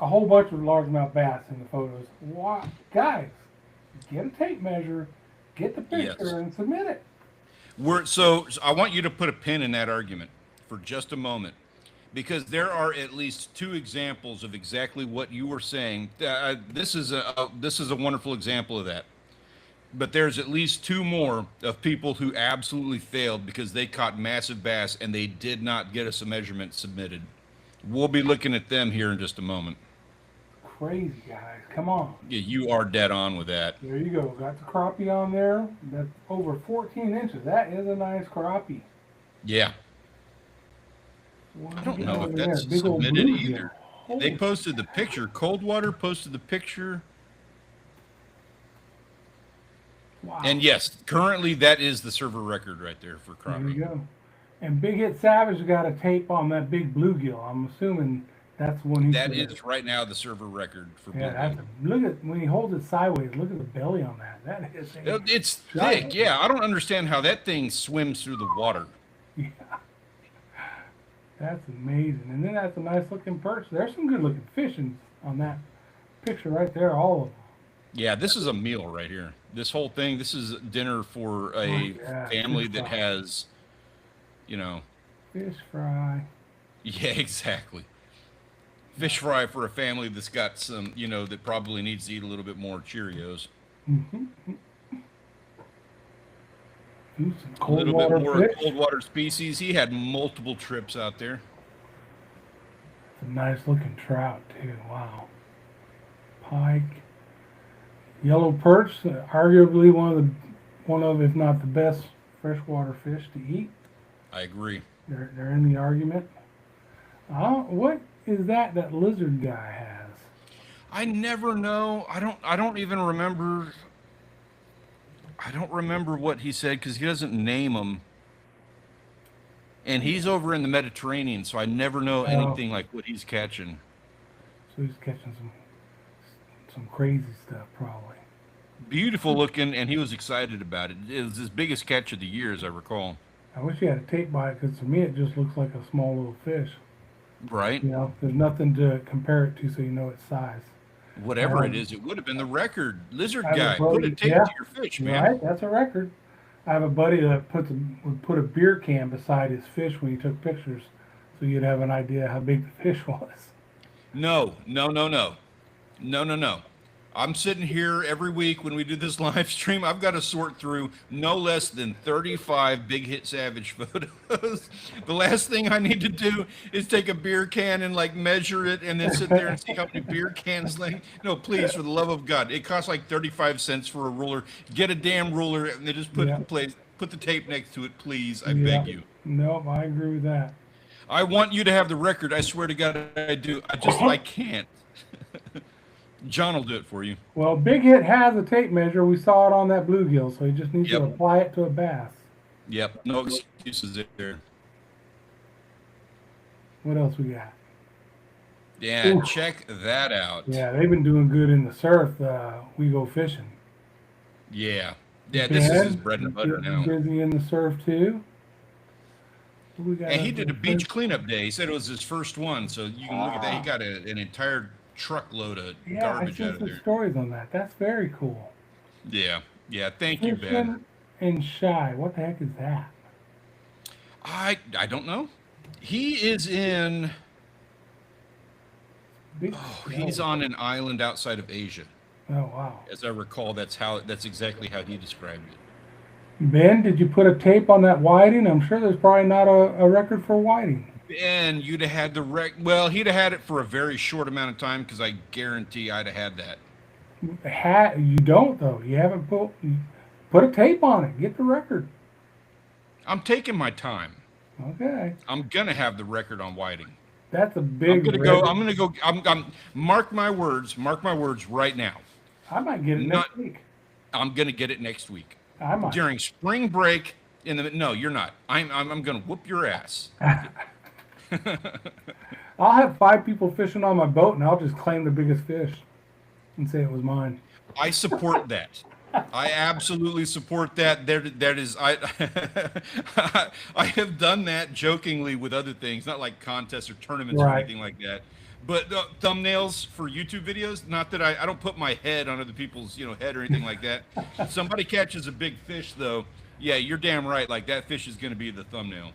a whole bunch of largemouth bass in the photos. Why, guys? Get a tape measure, get the picture, Yes. and submit it. So I want you to put a pin in that argument for just a moment, because there are at least two examples of exactly what you were saying. This is a wonderful example of that. But there's at least two more of people who absolutely failed because they caught massive bass and they did not get us a measurement submitted. We'll be looking at them here in just a moment. Crazy, guys. Come on. Yeah, you are dead on with that. There you go. Got the crappie on there. That's over 14 inches. That is a nice crappie. Yeah. What I don't do we know got if over there? that's Big old submitted bluegill. either. They Holy posted the picture. Coldwater posted the picture. wow. And yes, currently that is the server record right there for There crappie. you go. And Big Hit Savage got a tape on that big bluegill. I'm assuming that's when he. That is right now the server record for Yeah, bluegill. look at when he holds it sideways. Look at the belly on that. That is. It's giant. thick. Yeah, I don't understand how that thing swims through the water. Yeah. That's amazing. And then that's a nice looking perch. There's some good looking fish on that picture right there. All of them. Yeah, this is a meal right here. This whole thing, this is dinner for a yeah, family fish that fry. has, you know, Fish fry. yeah, exactly. Fish fry for a family that's got some, that probably needs to eat a little bit more Cheerios. Mm-hmm. Some A cold little water bit more fish. cold water species. He had multiple trips out there. It's a nice looking trout too. Wow. Pike. Yellow perch, arguably one of if not the best freshwater fish to eat. I agree. They're in the argument. What is that lizard guy has? I never know. I don't even remember. I don't remember what he said because he doesn't name them. And he's over in the Mediterranean, so I never know anything like what he's catching. So he's catching some crazy stuff probably. Beautiful looking, and he was excited about it. It was his biggest catch of the year, as I recall. I wish he had a tape by it because to me it just looks like a small little fish. Right? You know, there's nothing to compare it to so you know its size. Whatever it is, it would have been the record. Lizard I have a guy, buddy- put a tape yeah, to your fish, man. Right, that's a record. I have a buddy that would put a beer can beside his fish when he took pictures, so you'd have an idea how big the fish was. No. I'm sitting here every week when we do this live stream. I've got to sort through no less than 35 Big Hit Savage photos. The last thing I need to do is take a beer can and measure it and then sit there and see how many beer cans. No, please, for the love of God. It costs 35 cents for a ruler. Get a damn ruler and then just put the tape next to it, please. I beg you. No, I agree with that. I want you to have the record. I swear to God, I do. I can't. John will do it for you. Well, Big Hit has a tape measure. We saw it on that bluegill, so he just needs to apply it to a bass. Yep, no excuses there. What else we got? Yeah, Ooh. check that out. Yeah, they've been doing good in the surf. We go fishing. Yeah, this is his bread and butter now. Busy in the surf too. What we got And he out did there? a beach cleanup day. He said it was his first one, so you can look at that. He got an entire truckload of Yeah, I garbage see out of some there. stories on that. That's very cool. Yeah. Thank you, Ben. Fishing and shy. What the heck is that? I don't know. He is in. He's on an island outside of Asia. Oh wow. As I recall, that's exactly how he described it. Ben, did you put a tape on that whiting? I'm sure there's probably not a record for whiting. And you'd have had well, he'd have had it for a very short amount of time because I guarantee I'd have had that. You don't though. You haven't put a tape on it. Get the record. I'm taking my time. Okay. I'm gonna have the record on whiting. That's a big. I'm gonna go. I'm mark my words right now. I might get it Not, next week. I'm gonna get it next week I might. during spring break. No, you're not. I'm gonna whoop your ass. I'll have 5 people fishing on my boat, and I'll just claim the biggest fish and say it was mine. I support that. I absolutely support that. That is, I I have done that jokingly with other things, not like contests or tournaments or Right. anything like that. But thumbnails for YouTube videos, not that I don't put my head on other people's head or anything like that. If somebody catches a big fish though, yeah, you're damn right. Like that fish is going to be the thumbnail.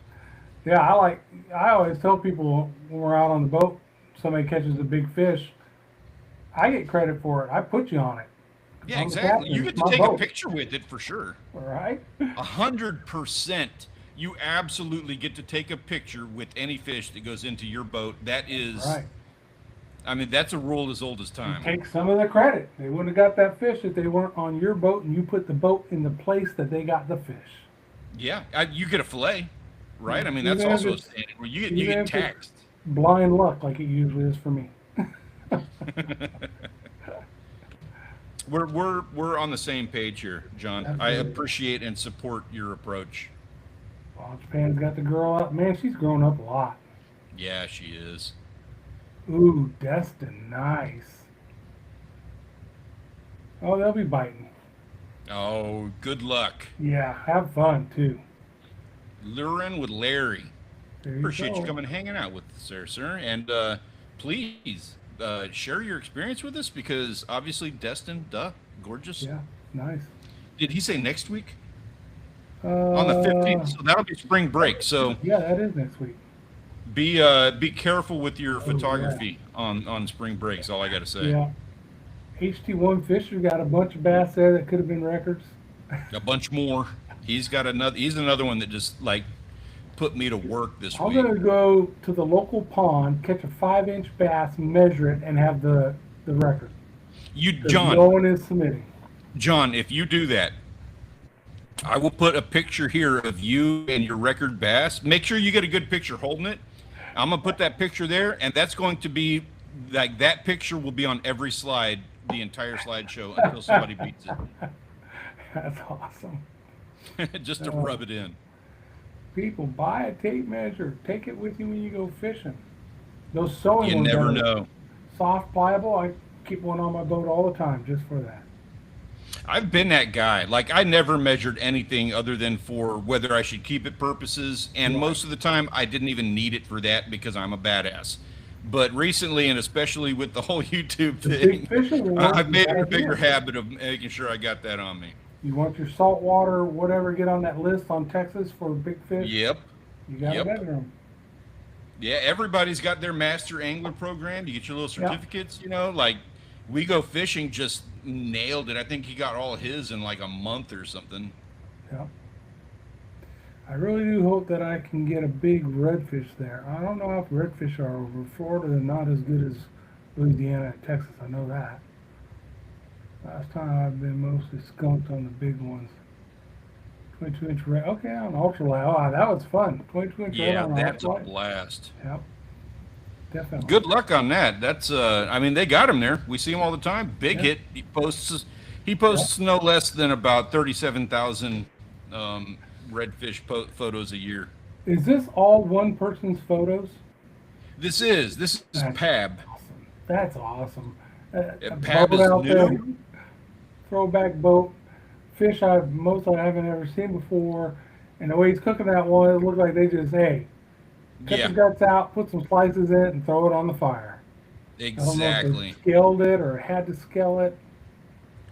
Yeah, I always tell people when we're out on the boat, somebody catches a big fish, I get credit for it. I put you on it. Yeah, I'm the exactly. captain. You get It's to my take a boat. picture with it for sure. All right. 100%. You absolutely get to take a picture with any fish that goes into your boat. That is, Right. I mean, that's a rule as old as You time. take some of the credit. They wouldn't have got that fish if they weren't on your boat and you put the boat in the place that they got the fish. Yeah, you get a fillet, right? I mean, Even that's if also a it's- standard where you even get if it's- taxed. Blind luck, like it usually is for me. We're on the same page here, John. I Absolutely. appreciate and support your approach. Well, Japan's got the girl up. Man, she's grown up a lot. Yeah, she is. Ooh, Destin, nice. Oh, they'll be biting. Oh, good luck. Yeah, have fun too. Luring with Larry. There you Appreciate go. you coming and hanging out with us there, sir. And please share your experience with us because obviously Destin, gorgeous. Yeah, nice. Did he say next week? On the 15th. So that'll be spring break. So Yeah, that is next week. be careful with your Oh, photography on spring break. Is all I got to say. Yeah. HT1 Fisher got a bunch of bass there that could have been records. A bunch more. He's another one that just like put me to work this I'm week. gonna go to the local pond, catch a 5-inch bass, measure it, and have the record. 'Cause John, no one is submitting. John, if you do that, I will put a picture here of you and your record bass. Make sure you get a good picture holding it. I'm gonna put that picture there, and that's going to be like that picture will be on every slide, the entire slideshow until somebody beats That's awesome. it, just to rub it in. People, buy a tape measure. Take it with you when you go fishing. Those sewing You ones never are know. soft, pliable. I keep one on my boat all the time just for that. I've been that guy. Like I never measured anything other than for whether I should keep it purposes, and Right. most of the time I didn't even need it for that because I'm a badass. But recently, and especially with the whole YouTube The big thing, fishing ones, I've made you it a gotta do bigger it. habit of making sure I got that on me. You want your saltwater, whatever, get on that list on Texas for big fish. Yep. You gotta Yep. measure them. Yeah, everybody's got their master angler program. You get your little Yep. certificates, like We Go Fishing just nailed it. I think he got all his in like a month or something. Yeah. I really do hope that I can get a big redfish there. I don't know if redfish are over Florida. They're not as good as Louisiana and Texas. I know that. Last time I've been mostly skunked on the big ones. 22-inch red. Okay, on ultralight. Oh, that was fun. 22-inch red Yeah, on that's a ultralight. blast. Yep. Definitely. Good luck on that. That's I mean, they got him there. We see him all the time. Big Yeah. hit. He posts no less than about 37,000 redfish photos a year. Is this all one person's photos? This is That's Pab. awesome. That's awesome. A Pab boat is out there, new. throwback boat, fish I haven't ever seen before, and the way he's cooking that one, it looked like they just cut Yeah, the guts out, put some slices in it, and throw it on the fire. I don't know if exactly. they scaled it or had to scale it.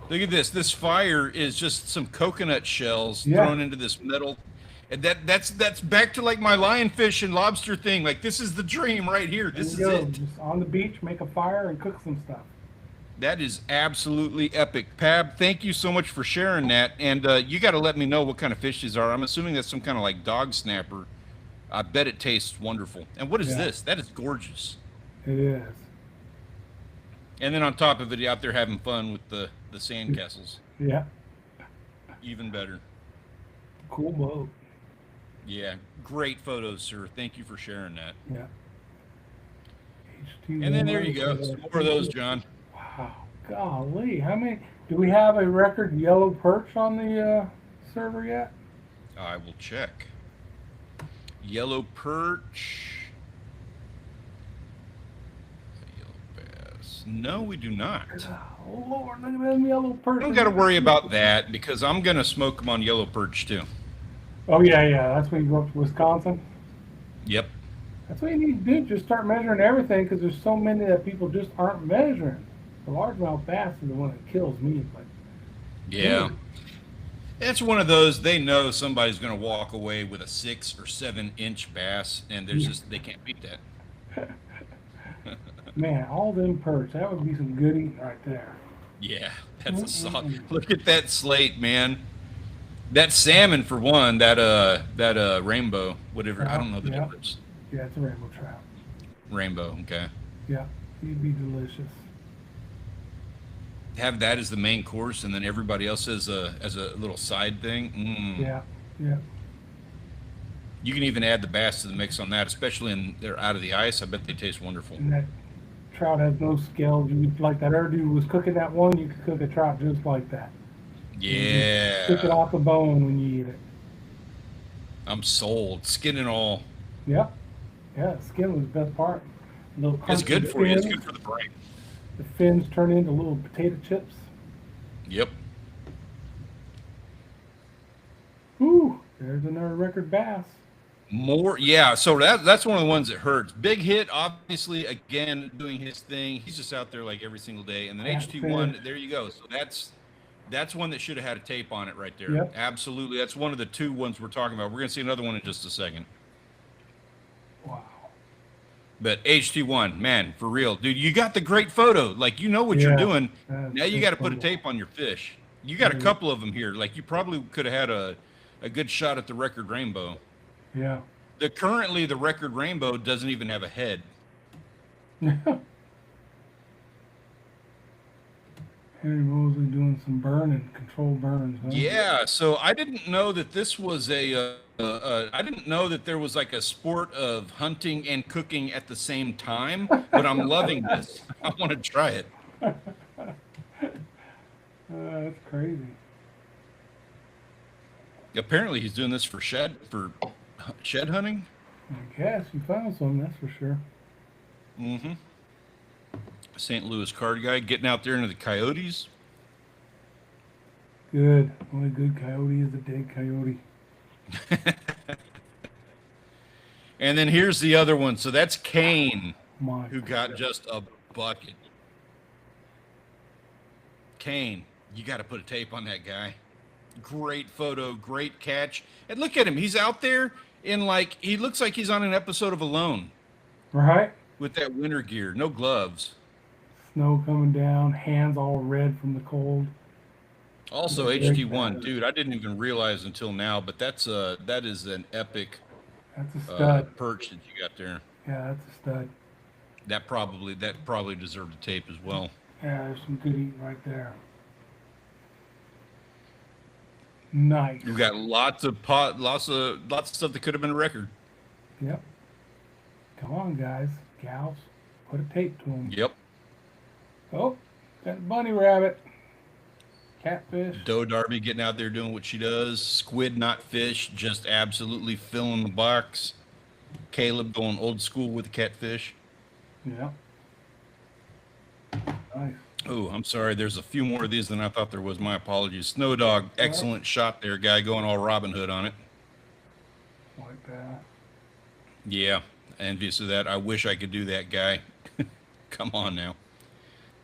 Look at this. This fire is just some coconut shells Yeah. thrown into this metal. And that's back to like my lionfish and lobster thing. Like this is the dream right here. This is There you go. it. Just on the beach, make a fire and cook some stuff. That is absolutely epic. Pab, thank you so much for sharing that. And you got to let me know what kind of fish these are. I'm assuming that's some kind of like dog snapper. I bet it tastes wonderful. And what is Yeah. this? That is gorgeous. It is. And then on top of it, out there having fun with the sandcastles. Yeah. Even better. Cool boat. Yeah, great photos, sir. Thank you for sharing that. Yeah. And then there you go. Some more of those, John. Wow. Golly. How many? Do we have a record yellow perch on the server yet? I will check. Yellow perch. Yellow bass. No, we do not. Oh Lord, look at them yellow perch. I don't got to worry about that because I'm going to smoke them on yellow perch too. Oh yeah. That's when you go up to Wisconsin. Yep. That's what you need to do. Just start measuring everything because there's so many that people just aren't measuring. The largemouth bass is the one that kills me. But yeah. It's one of those, they know somebody's going to walk away with a 6 or 7 inch bass, and there's just, they can't beat that. Man, all them perch, that would be some good eating right there. Yeah, that's a solid. Look at that slate, man. That salmon for one, that rainbow, whatever, I don't know the difference. Yeah, it's a rainbow trout. Rainbow, okay. Yeah, he'd be delicious. Have that as the main course, and then everybody else as a little side thing. Yeah. You can even add the bass to the mix on that, especially in they're out of the ice. I bet they taste wonderful. And that trout has no scales. You could, like that other dude was cooking that one, you could cook a trout just like that. Yeah. Pick it off the bone when you eat it. I'm sold, skin and all. Yep. Yeah, the skin was the best part. It's good for you. It's good for the brain. The fins turn into little potato chips. Yep. Ooh, there's another record bass. More, yeah. So that's one of the ones that hurts. Big hit, obviously, again doing his thing. He's just out there like every single day. And then HT1, there you go. So that's one that should have had a tape on it right there. Yep. Absolutely. That's one of the 2 ones we're talking about. We're gonna see another one in just a second. Wow. But HT1, man, for real, dude, you got the great photo. Like, you know what you're doing. Now you got to put a tape on your fish. You got a couple of them here. Like, you probably could have had a good shot at the record rainbow. Yeah. Currently, the record rainbow doesn't even have a head. Henry Mosley doing some burning, controlled burns. Huh? Yeah, so I didn't know that this was I didn't know that there was like a sport of hunting and cooking at the same time, but I'm loving this. I want to try it. That's crazy. Apparently, he's doing this for shed hunting. I guess you found some, that's for sure. Mm-hmm. St. Louis card guy getting out there into the coyotes. Good. Only good coyote is a dead coyote. And then here's the other one. So that's Kane, who got just a bucket. Kane, you got to put a tape on that guy. Great photo, great catch. And look at him. He's out there in he looks like he's on an episode of Alone. Right. With that winter gear, no gloves. Snow coming down, hands all red from the cold. Also HT1, dude, I didn't even realize until now, but that is an epic that's a stud. perch that you got there. Yeah, that's a stud. That probably deserved a tape as well. Yeah, there's some good eating right there. Nice. We've got lots of stuff that could have been a record. Yep. Come on, guys, gals, put a tape to them. Yep. Oh, got bunny rabbit, catfish. Doe Darby getting out there doing what she does. Squid, not fish, just absolutely filling the box. Caleb going old school with the catfish. Yeah. Nice. Oh, I'm sorry. There's a few more of these than I thought there was. My apologies. Snow Dog, excellent shot there, guy, going all Robin Hood on it. Like that. Yeah, envious of that. I wish I could do that, guy. Come on now.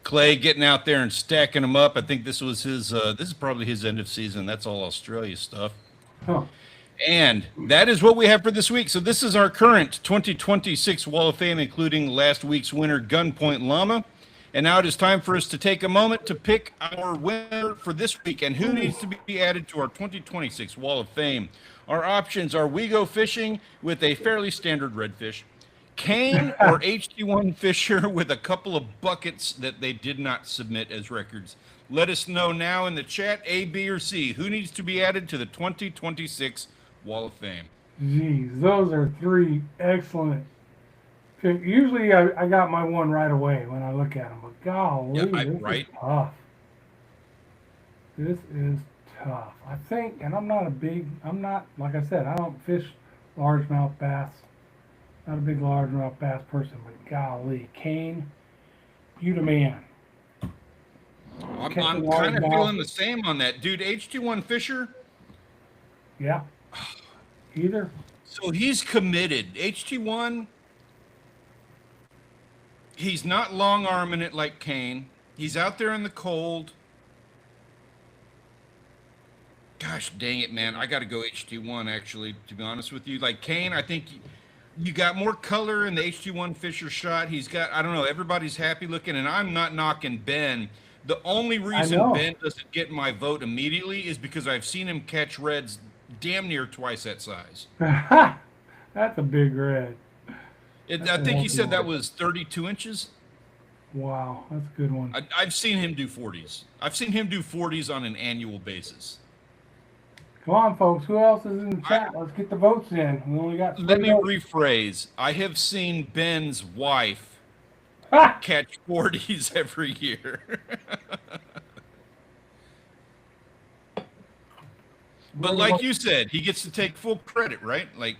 Clay getting out there and stacking them up. I think this was his. This is probably his end of season. That's all Australia stuff. Huh. And that is what we have for this week. So this is our current 2026 Wall of Fame, including last week's winner, Gunpoint Llama. And now it is time for us to take a moment to pick our winner for this week and who needs to be added to our 2026 Wall of Fame. Our options are We Go Fishing with a fairly standard redfish, Kane or HT1 Fisher with a couple of buckets that they did not submit as records. Let us know now in the chat, A, B, or C, who needs to be added to the 2026 Wall of Fame. Jeez, those are 3 excellent. Usually I got my one right away when I look at them, but golly, this is tough. This is tough. I think, and I'm not, like I said, I don't fish largemouth bass. Not a big largemouth bass person, but golly, Kane, you the man. I'm kind of feeling the same on that. Dude, H21 Fisher, Yeah. Either. so he's committed. HT1, he's not long arming it like Kane. He's out there in the cold. Gosh dang it, man. I got to go HT1, actually, to be honest with you. Like Kane, I think you got more color in the HT1 Fisher shot. He's got, I don't know, everybody's happy looking, and I'm not knocking Ben. The only reason Ben doesn't get my vote immediately is because I've seen him catch reds damn near twice that size. That's a big red. I think he said that was 32 inches. Wow, that's a good one. I've seen him do 40s. I've seen him do 40s on an annual basis. Come on, folks. Who else is in the chat? Let's get the votes in. We only got 3 Let me votes. rephrase. I have seen Ben's wife catch 40s every year. But like you said, he gets to take full credit, right? Like,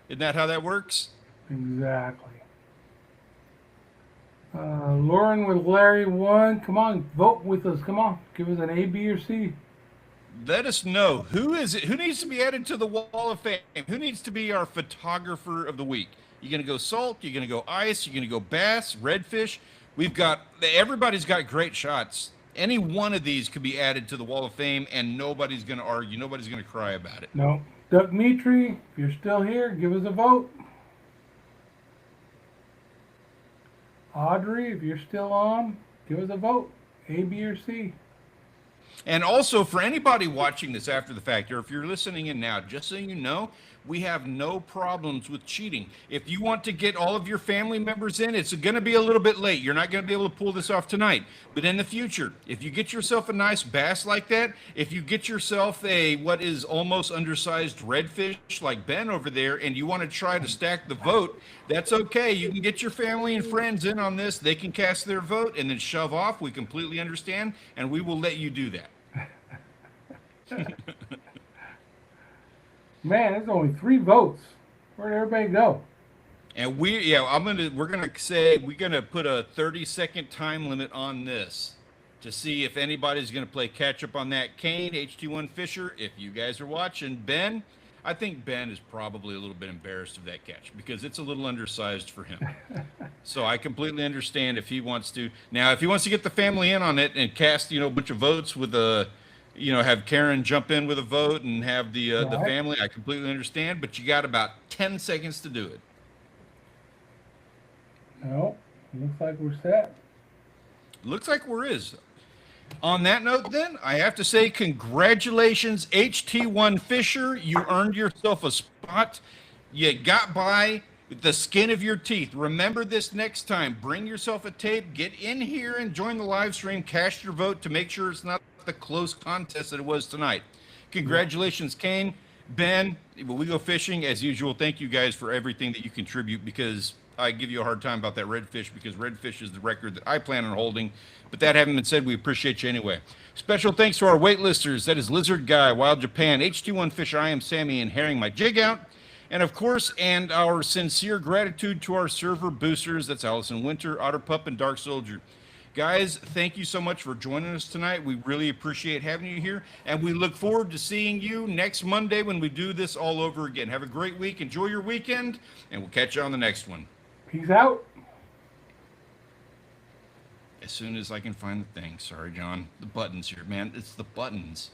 isn't that how that works? Exactly. Lauren with Larry won. Come on, vote with us. Come on, give us an A, B, or C. Let us know who is it. Who needs to be added to the Wall of Fame? Who needs to be our photographer of the week? You're gonna go salt. You're gonna go ice. You're gonna go bass, redfish. Everybody's got great shots. Any one of these could be added to the Wall of Fame, and nobody's gonna argue. Nobody's gonna cry about it. No, Doug Mitri, if you're still here, give us a vote. Audrey, if you're still on, give us a vote. A, B, or C. And also, for anybody watching this after the fact, or if you're listening in now, just so you know, we have no problems with cheating. If you want to get all of your family members in, it's going to be a little bit late. You're not going to be able to pull this off tonight. But in the future, if you get yourself a nice bass like that, if you get yourself a what is almost undersized redfish like Ben over there, and you want to try to stack the vote, that's okay. You can get your family and friends in on this. They can cast their vote and then shove off. We completely understand, and we will let you do that. Man, there's only 3 votes. Where'd everybody go? And we're gonna put a 30-second time limit on this to see if anybody's gonna play catch up on that. Kane, HT1 Fisher, if you guys are watching, Ben, I think Ben is probably a little bit embarrassed of that catch because it's a little undersized for him. So I completely understand if he wants to. Now, if he wants to get the family in on it and cast, a bunch of votes with have Karen jump in with a vote and have the family, I completely understand, but you got about 10 seconds to do it. No, looks like we're set. Looks like we're is. On that note, then, I have to say congratulations, HT1 Fisher. You earned yourself a spot. You got by with the skin of your teeth. Remember this next time. Bring yourself a tape. Get in here and join the live stream. Cast your vote to make sure it's not the close contest that it was tonight. Congratulations, Kane, Ben. When we go fishing, as usual, thank you guys for everything that you contribute, because I give you a hard time about that redfish, because redfish is the record that I plan on holding. But that having been said, we appreciate you anyway. Special thanks to our waitlisters. That is Lizard Guy, Wild Japan, HT1 Fish, I am Sammy, and Herring My Jig Out. And of course, and our sincere gratitude to our server boosters. That's Allison Winter, Otter Pup, and Dark Soldier. Guys, thank you so much for joining us tonight. We really appreciate having you here, and we look forward to seeing you next Monday when we do this all over again. Have a great week. Enjoy your weekend, and we'll catch you on the next one. Peace out. As soon as I can find the thing. Sorry, John. The buttons here, man. It's the buttons.